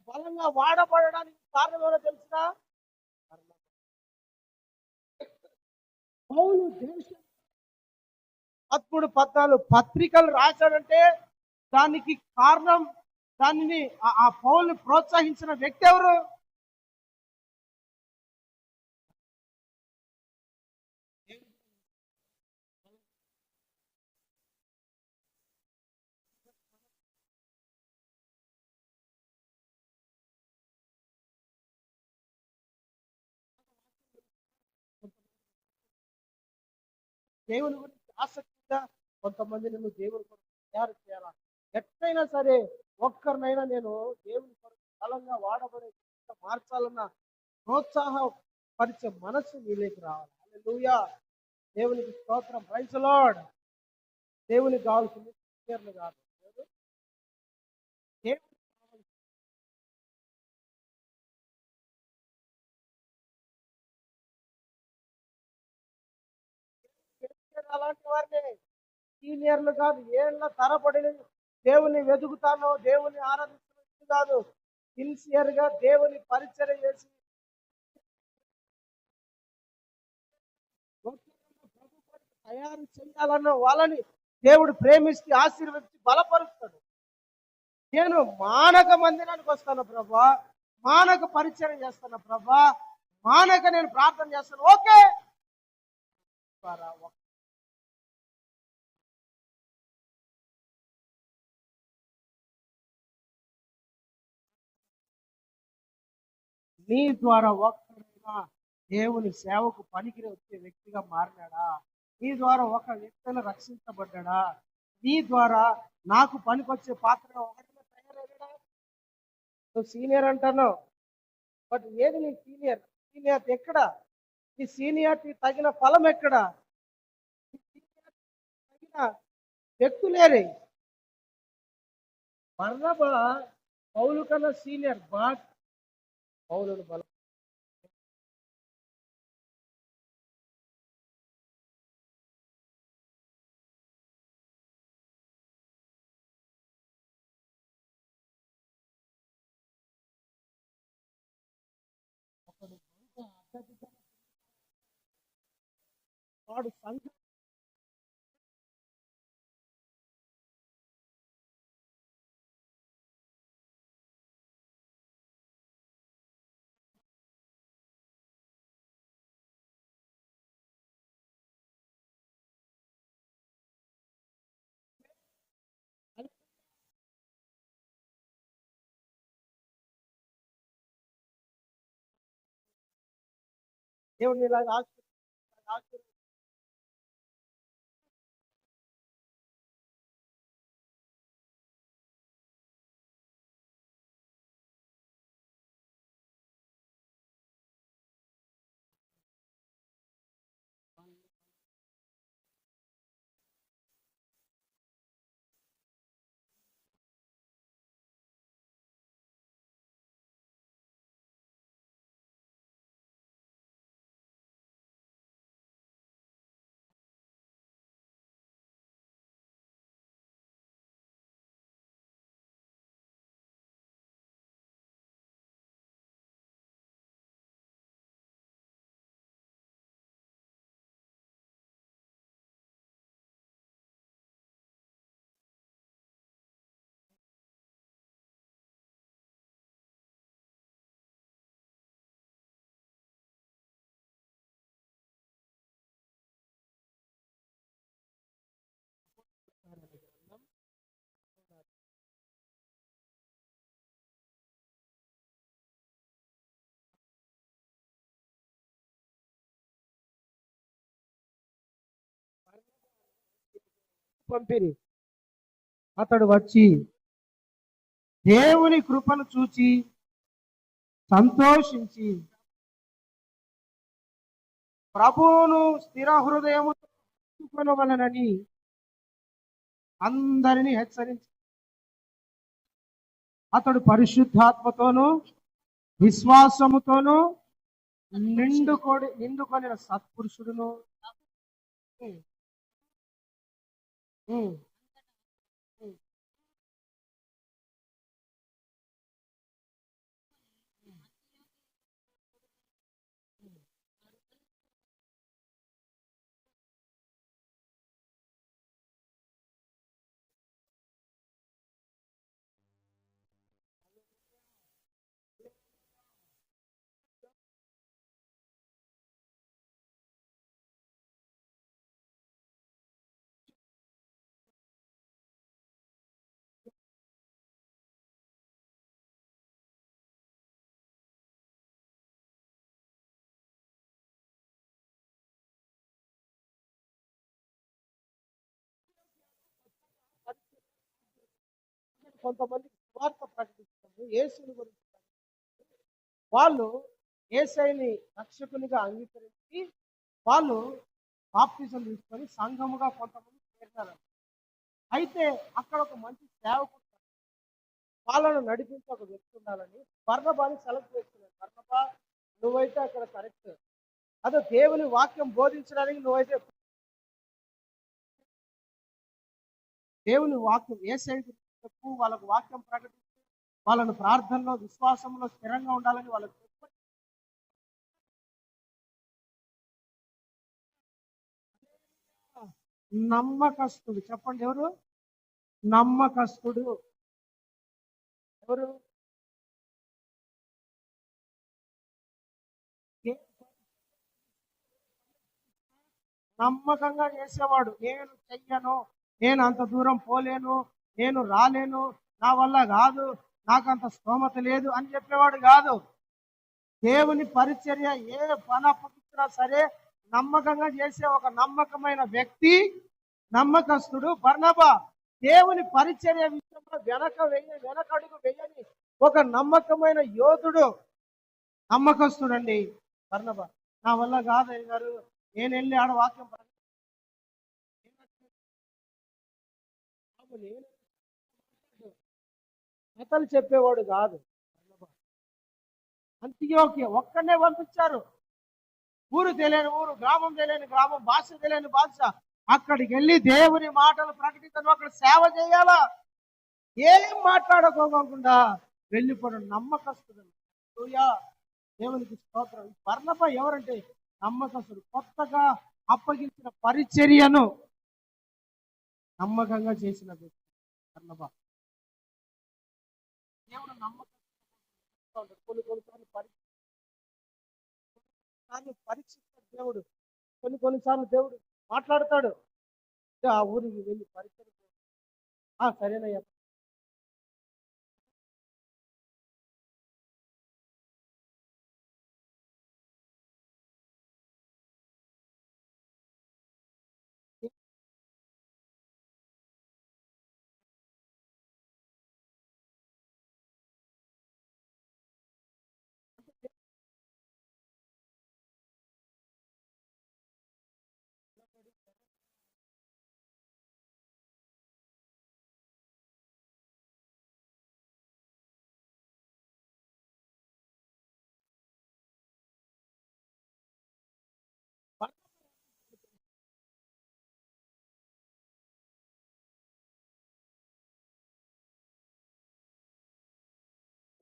బలంగా వాడబడడానికి కారణం ఏమో తెలిసిన, పౌలు దేశం అప్పుడు 14 పత్రికలు రాశాడంటే దానికి కారణం, దానిని ఆ పౌల్ని ప్రోత్సహించిన వ్యక్తి ఎవరు? దేవుని గురించి ఆసక్తిగా కొంతమందిని నువ్వు దేవుని కొరకు తయారు చేయాలా. ఎట్లయినా సరే ఒక్కరినైనా నేను దేవుని కొరకు బలంగా వాడబడే మార్చాలన్న ప్రోత్సాహపరిచే మనస్సు నీలోకి రావాలి. హల్లెలూయా, దేవునికి స్తోత్రం. Praise the lord. దేవునికి కావాల్సింది సిన్సియర్లు కాదు, దేవునికి అలాంటి వారిని సీనియర్లు కాదు, ఏళ్ళ తరబడి దేవుని వెతుకుతానో దేవుని ఆరాధిస్తున్నట్టు కాదు, సిన్సియర్ గా దేవుని పరిచయం చేసి తయారు చేయాలన్న వాళ్ళని దేవుడు ప్రేమిస్తే ఆశీర్వదించి బలపరుస్తాడు. నేను మానక మందిరానికి వస్తాను ప్రభా, మానక పరిచయం చేస్తాను ప్రభా, మానక నేను ప్రార్థన చేస్తాను. ఓకే, ద్వారా నీ ద్వారా ఒక్కడైనా దేవుని సేవకు పనికి వచ్చే వ్యక్తిగా మారినాడా? నీ ద్వారా ఒక వ్యక్తిని రక్షించబడ్డా? నీ ద్వారా నాకు పనికొచ్చే పాత్రగా ఒకటిగా తయారయ్యాడా? నువ్వు సీనియర్ అంటున్నావు, బట్ ఏది నీ సీనియర్? సీనియర్ ఎక్కడ? నీ సీనియారిటీ తగిన ఫలం ఎక్కడ? నీ seniority తగిన వ్యక్తులేరే. బర్నబా పౌలు కన్నా సీనియర్, బట్ పౌలును బలం. ఒకడు బహుశా అత్యధికంగా వాడు సంఘం దేవుడిని ఇలాగ ఆశీర్వదించాడు. పంపిరి. అతడు వచ్చి దేవుని కృపను చూచి సంతోషించి ప్రభువును స్థిర హృదయము కొనవలనని అందరినీ హెచ్చరించి అతడు పరిశుద్ధాత్మతోను విశ్వాసముతోను నిండుకొనిన సత్పురుషుడును. ఉమ్, ఉమ్, ఉమ్. కొంతమంది స్వార్థ ప్రకటిస్తారు యేసుని గురించి. వాళ్ళు యేసయ్యని రక్షకునిగా అంగీకరించి వాళ్ళు బాప్తిజం తీసుకొని సంఘముగా కొంతమంది చేరినారు. అయితే అక్కడ ఒక మంచి సేవకుడు, వాళ్ళను నడిపించి ఒక వ్యక్తి ఉండాలని బర్నబాని సెలెక్ట్ చేస్తున్నారు. బర్నబా, నువ్వైతే అక్కడ కరెక్ట్, అదే దేవుని వాక్యం బోధించడానికి నువ్వైతే దేవుని వాక్యం యేసయ్య గురించి చెప్పు, వాళ్ళకు వాక్యం ప్రకటించి వాళ్ళను ప్రార్థనలో విశ్వాసంలో స్థిరంగా ఉండాలని వాళ్ళకు చెప్పు. నమ్మకస్తుడు, చెప్పండి ఎవరు? నమ్మకస్తుడు. ఎవరు? నమ్మకంగా చేసేవాడు. నేను చెయ్యను, నేను అంత దూరం పోలేను, నేను రాలేను, నా వల్ల కాదు, నాకంత స్తోమత లేదు అని చెప్పేవాడు కాదు. దేవుని పరిచర్య ఏ పని అప్పగించినా సరే నమ్మకంగా చేసే ఒక నమ్మకమైన వ్యక్తి, నమ్మకస్తుడు బర్నబా. దేవుని పరిచర్య విషయంలో వెనకడుగు వేయని ఒక నమ్మకమైన యోధుడు, నమ్మకస్తుడండి బర్నబా. నా వల్ల కాదు అయ్య గారు, నేను వెళ్ళి ఆడ వాక్యం కథలు చెప్పేవాడు కాదు. అంతియోకి ఒక్కనే పంపించారు. ఊరు తెలియని ఊరు, గ్రామం తెలియని గ్రామం, భాష తెలియని భాష. అక్కడికి వెళ్ళి దేవుని మాటలు ప్రకటించడం, అక్కడ సేవ చేయాలా, ఏం మాట్లాడుకోకుండా వెళ్ళిపోవడం. నమ్మకస్తుడు. హల్లెలూయా, దేవునికి స్తోత్రం. బర్నబా ఎవరంటే నమ్మకస్తుడు. కొత్తగా అప్పగించిన పరిచర్యను నమ్మకంగా చేసిన వ్యక్తి బర్నబా. దేవుడు నమ్మకం కొన్నిసార్లు పరీక్షిస్తాడు దేవుడు. కొన్నిసార్లు దేవుడు మాట్లాడతాడు. ఆ ఊరికి వెళ్ళి పరిచయం సరేనయ్యా.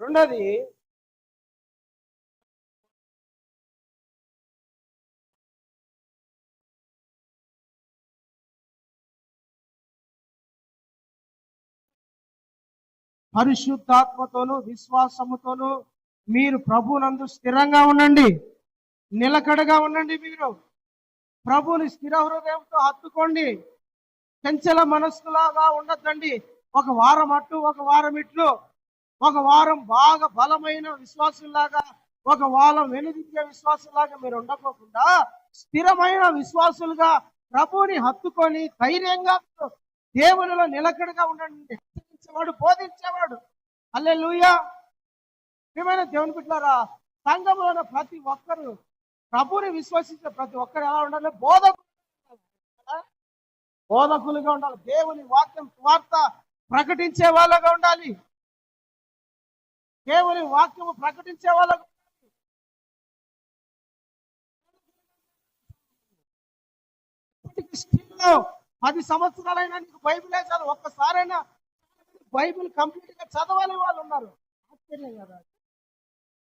రెండోది, పరిశుద్ధాత్మతోను విశ్వాసముతోను మీరు ప్రభునందు స్థిరంగా ఉండండి, నిలకడగా ఉండండి. మీరు ప్రభుని స్థిర హృదయంతో హత్తుకోండి. చంచల మనస్సులాగా ఉండద్దండి. ఒక వారం అటు, ఒక వారం ఇట్లు, ఒక వారం బాగా బలమైన విశ్వాసులాగా, ఒక వారం వెనుదించే విశ్వాసులాగా మీరు ఉండకోకుండా స్థిరమైన విశ్వాసులుగా ప్రభుని హత్తుకొని ధైర్యంగా దేవునిలో నిలకడగా ఉండండి. హెచ్చరించేవాడు, బోధించేవాడు. హల్లెలూయా. ఏమైనా దేవుని బిడ్డలారా, సంఘంలో ప్రతి ఒక్కరు, ప్రభుని విశ్వసించే ప్రతి ఒక్కరు ఎలా ఉండాలి? బోధకులుగా ఉండాలి. దేవుని వాక్యం వార్త ప్రకటించే వాళ్ళగా ఉండాలి. దేవుని వాక్యము ప్రకటించే వాళ్ళగా. 10 సంవత్సరాలైనా నీకు బైబిల్ వేసాను, ఒక్కసారైనా బైబిల్ కంప్లీట్ గా చదవాలి వాళ్ళు ఉన్నారు. ఆశ్చర్యం కదా.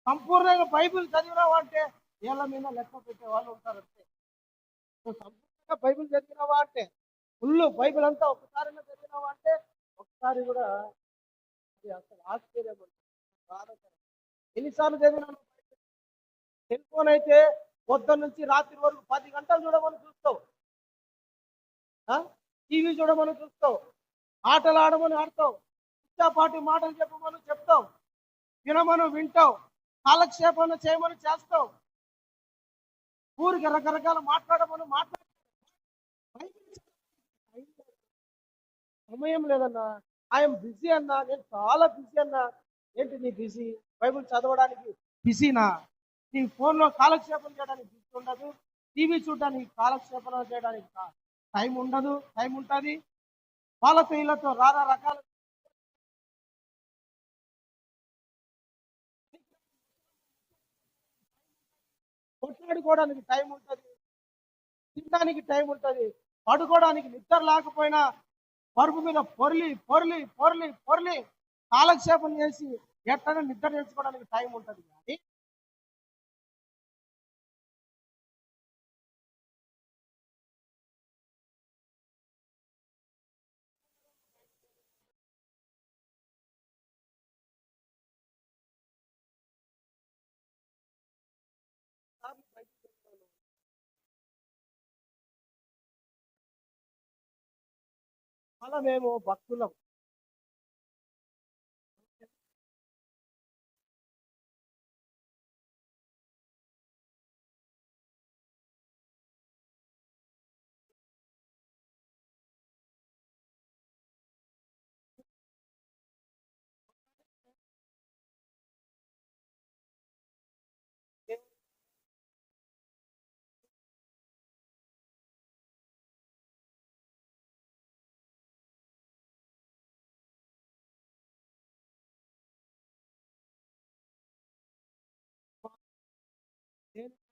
సంపూర్ణంగా బైబిల్ చదివినావా అంటే ఏళ్ళ మీద లెక్క పెట్టే వాళ్ళు ఉంటారు. అంతే. సంపూర్ణంగా బైబిల్ చదివినావా అంటే, ఫుల్ బైబిల్ అంతా ఒక్కసారైనా చదివినావా అంటే ఒకసారి కూడా అసలు ఆశ్చర్యం. ఎన్నిసార్లు చదివినాను? సెల్ ఫోన్ అయితే పొద్దున్న నుంచి రాత్రి వరకు 10 గంటలు చూడమని చూస్తావు, టీవీ చూడమని చూస్తావు, ఆటలు ఆడమని ఆడతావు, పాటి మాటలు చెప్పమని చెప్తావు, వినమను వింటావు, కాలక్షేపణ చేయమని చేస్తావు, ఊరికి రకరకాల మాట్లాడమని మాట్లాడతావు. సమయం లేదన్నా, ఐఎమ్ బిజీ అన్నా, నేను చాలా బిజీ అన్నా. ఏంటి నీ బిజీ? బైబిల్ చదవడానికి బిజీనా? నీ ఫోన్లో కాలక్షేపం చేయడానికి బిజీ ఉండదు, టీవీ చూడడానికి కాలక్షేపణ చేయడానికి టైం ఉండదు. టైం ఉంటుంది. వాళ్ళతో వీళ్ళతో రకాల కొట్లాడుకోవడానికి టైం ఉంటుంది, తినడానికి టైం ఉంటుంది, పడుకోవడానికి నిద్ర లేకపోయినా పరుపు మీద పొర్లి పొర్లి పొర్లి పొర్లి కాలక్షేపం చేసి ఎట్లా నిద్ర నేర్చుకోవడానికి టైం ఉంటుంది. కానీ మనమేమో భక్తులం. దేవుని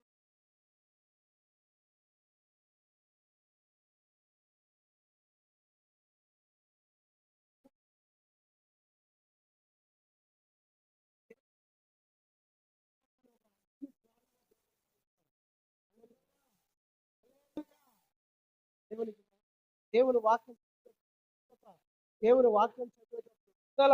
దేవునికి దేవుని వాక్యం దేవుని వాక్యం చదివేటప్పుడు విడుదల,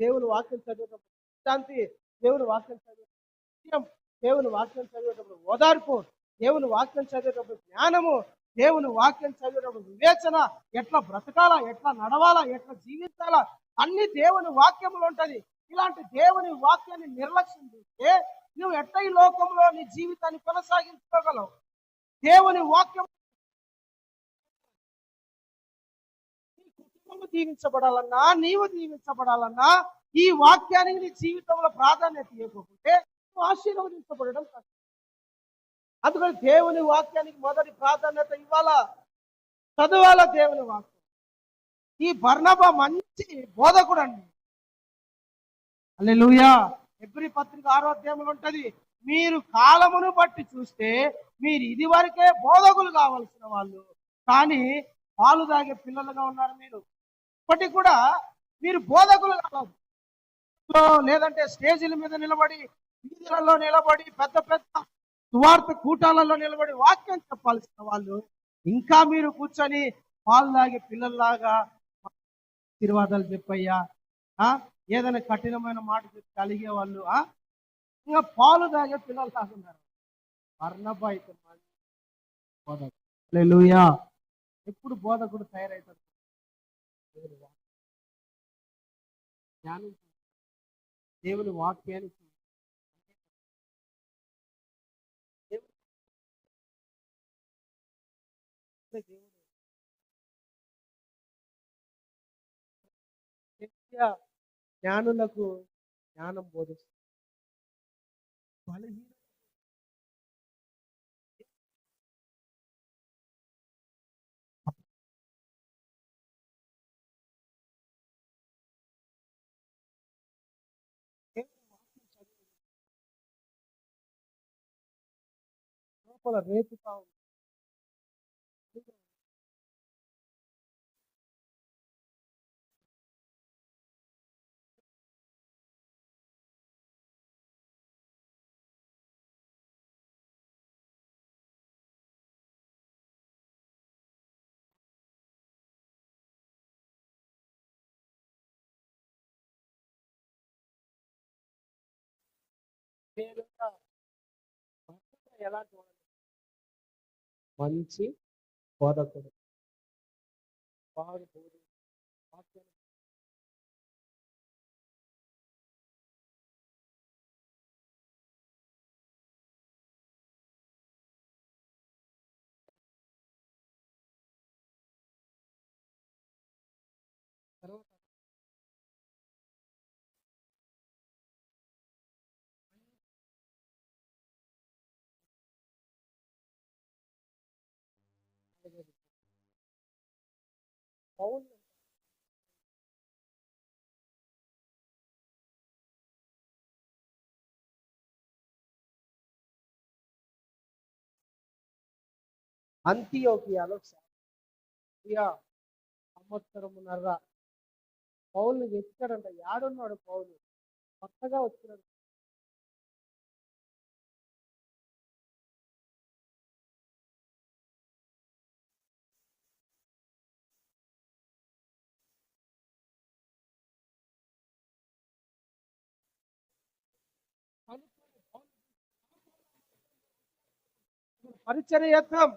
దేవుని వాక్యం చదివేటప్పుడు శాంతి, దేవుని వాక్యం చదివేటప్పుడు దేవుని వాక్యం చదివేటప్పుడు ఓదార్పు, దేవుని వాక్యం చదివేటప్పుడు జ్ఞానము, దేవుని వాక్యం చదివేటప్పుడు వివేచన, ఎట్లా బ్రతకాలా, ఎట్లా నడవాలా, ఎట్లా జీవించాలా, అన్ని దేవుని వాక్యములు ఉంటది. ఇలాంటి దేవుని వాక్యాన్ని నిర్లక్ష్యం చేస్తే నువ్వు ఎట్లా ఈ లోకంలో నీ జీవితాన్ని కొనసాగించుకోగలవు? దేవుని వాక్యం కుటుంబం దీవించబడాలన్నా, నీవు దీవించబడాలన్నా ఈ వాక్యానికి నీ జీవితంలో ప్రాధాన్యత ఇవ్వకపోతే నువ్వు ఆశీర్వదించబడడం కష్టం. అందుకని దేవుని వాక్యానికి మొదటి ప్రాధాన్యత ఇవ్వాలా, చదవాలా దేవుని వాక్యం. ఈ బర్నబా మంచి బోధకుడు అండి. హల్లెలూయా. హెబ్రీ పత్రిక 6వ అధ్యాయంలో ఉంటది, మీరు కాలమును బట్టి చూస్తే మీరు ఇది వరకే బోధకులు కావలసిన వాళ్ళు, కానీ పాలు తాగే పిల్లలుగా ఉన్నారు మీరు. ఇప్పటికి కూడా మీరు బోధకులు కావాలి. లేదంటే స్టేజీల మీద నిలబడి, వీధులలో నిలబడి, పెద్ద పెద్ద సువార్త కూటాలలో నిలబడి వాక్యం చెప్పాల్సిన వాళ్ళు ఇంకా మీరు కూర్చొని పాలు తాగే పిల్లల్లాగా ఆశీర్వాదాలు చెప్పయ్యా, ఏదైనా కఠినమైన మాట కలిగే వాళ్ళు ఇంకా పాలు తాగే పిల్లలు తాగున్నారు. బర్నబా అయితే బోధకుడు. హల్లెలూయా. ఎప్పుడు బోధకుడు తయారవుతాడు? జ్ఞానం, దేవుని వాక్యానికి జ్ఞానులకు జ్ఞానం బోధిస్తుంది. బలహీన లోపల రేపుతా ఉంది. ఎలాంటి వాడు? మంచి బోధకుడు. వాడు వాక్యం తర్వాత పౌలు అంతియోకియాలో సంవత్సరమున్నర పౌల్ని వెతికాడంట. యాడున్నాడు పౌలు? కొత్తగా వచ్చినాడు. పరిచర్య యత్నం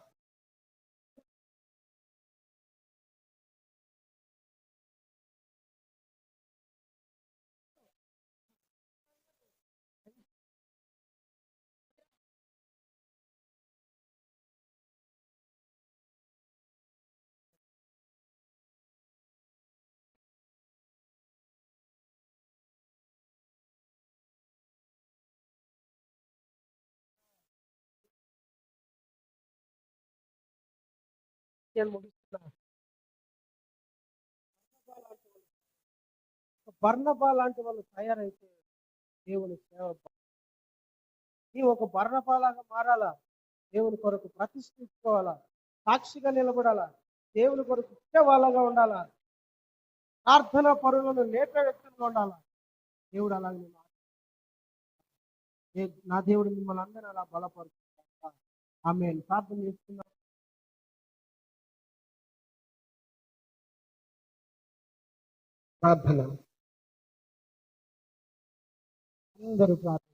వాక్యాన్ని ముగిస్తున్నాను. బర్నబా లాంటి వాళ్ళు తయారైతే దేవుని సేవ ఈ ఒక బర్నబాలాగా మారాలా, దేవుని కొరకు ప్రతిష్ఠించుకోవాలా, సాక్షిగా నిలబడాలా, దేవుని కొరకు ఇచ్చేవాళ్ళగా ఉండాలా, ప్రార్థన పరులను లేపే వ్యక్తులుగా ఉండాలా. దేవుడు అలాగే నా దేవుడు మిమ్మల్ని అందరూ అలా బలపరుచుకుంటారు. ఆమేన్. ప్రార్థన చేస్తున్నా. ప్రార్థన అందరూ ప్రార్థన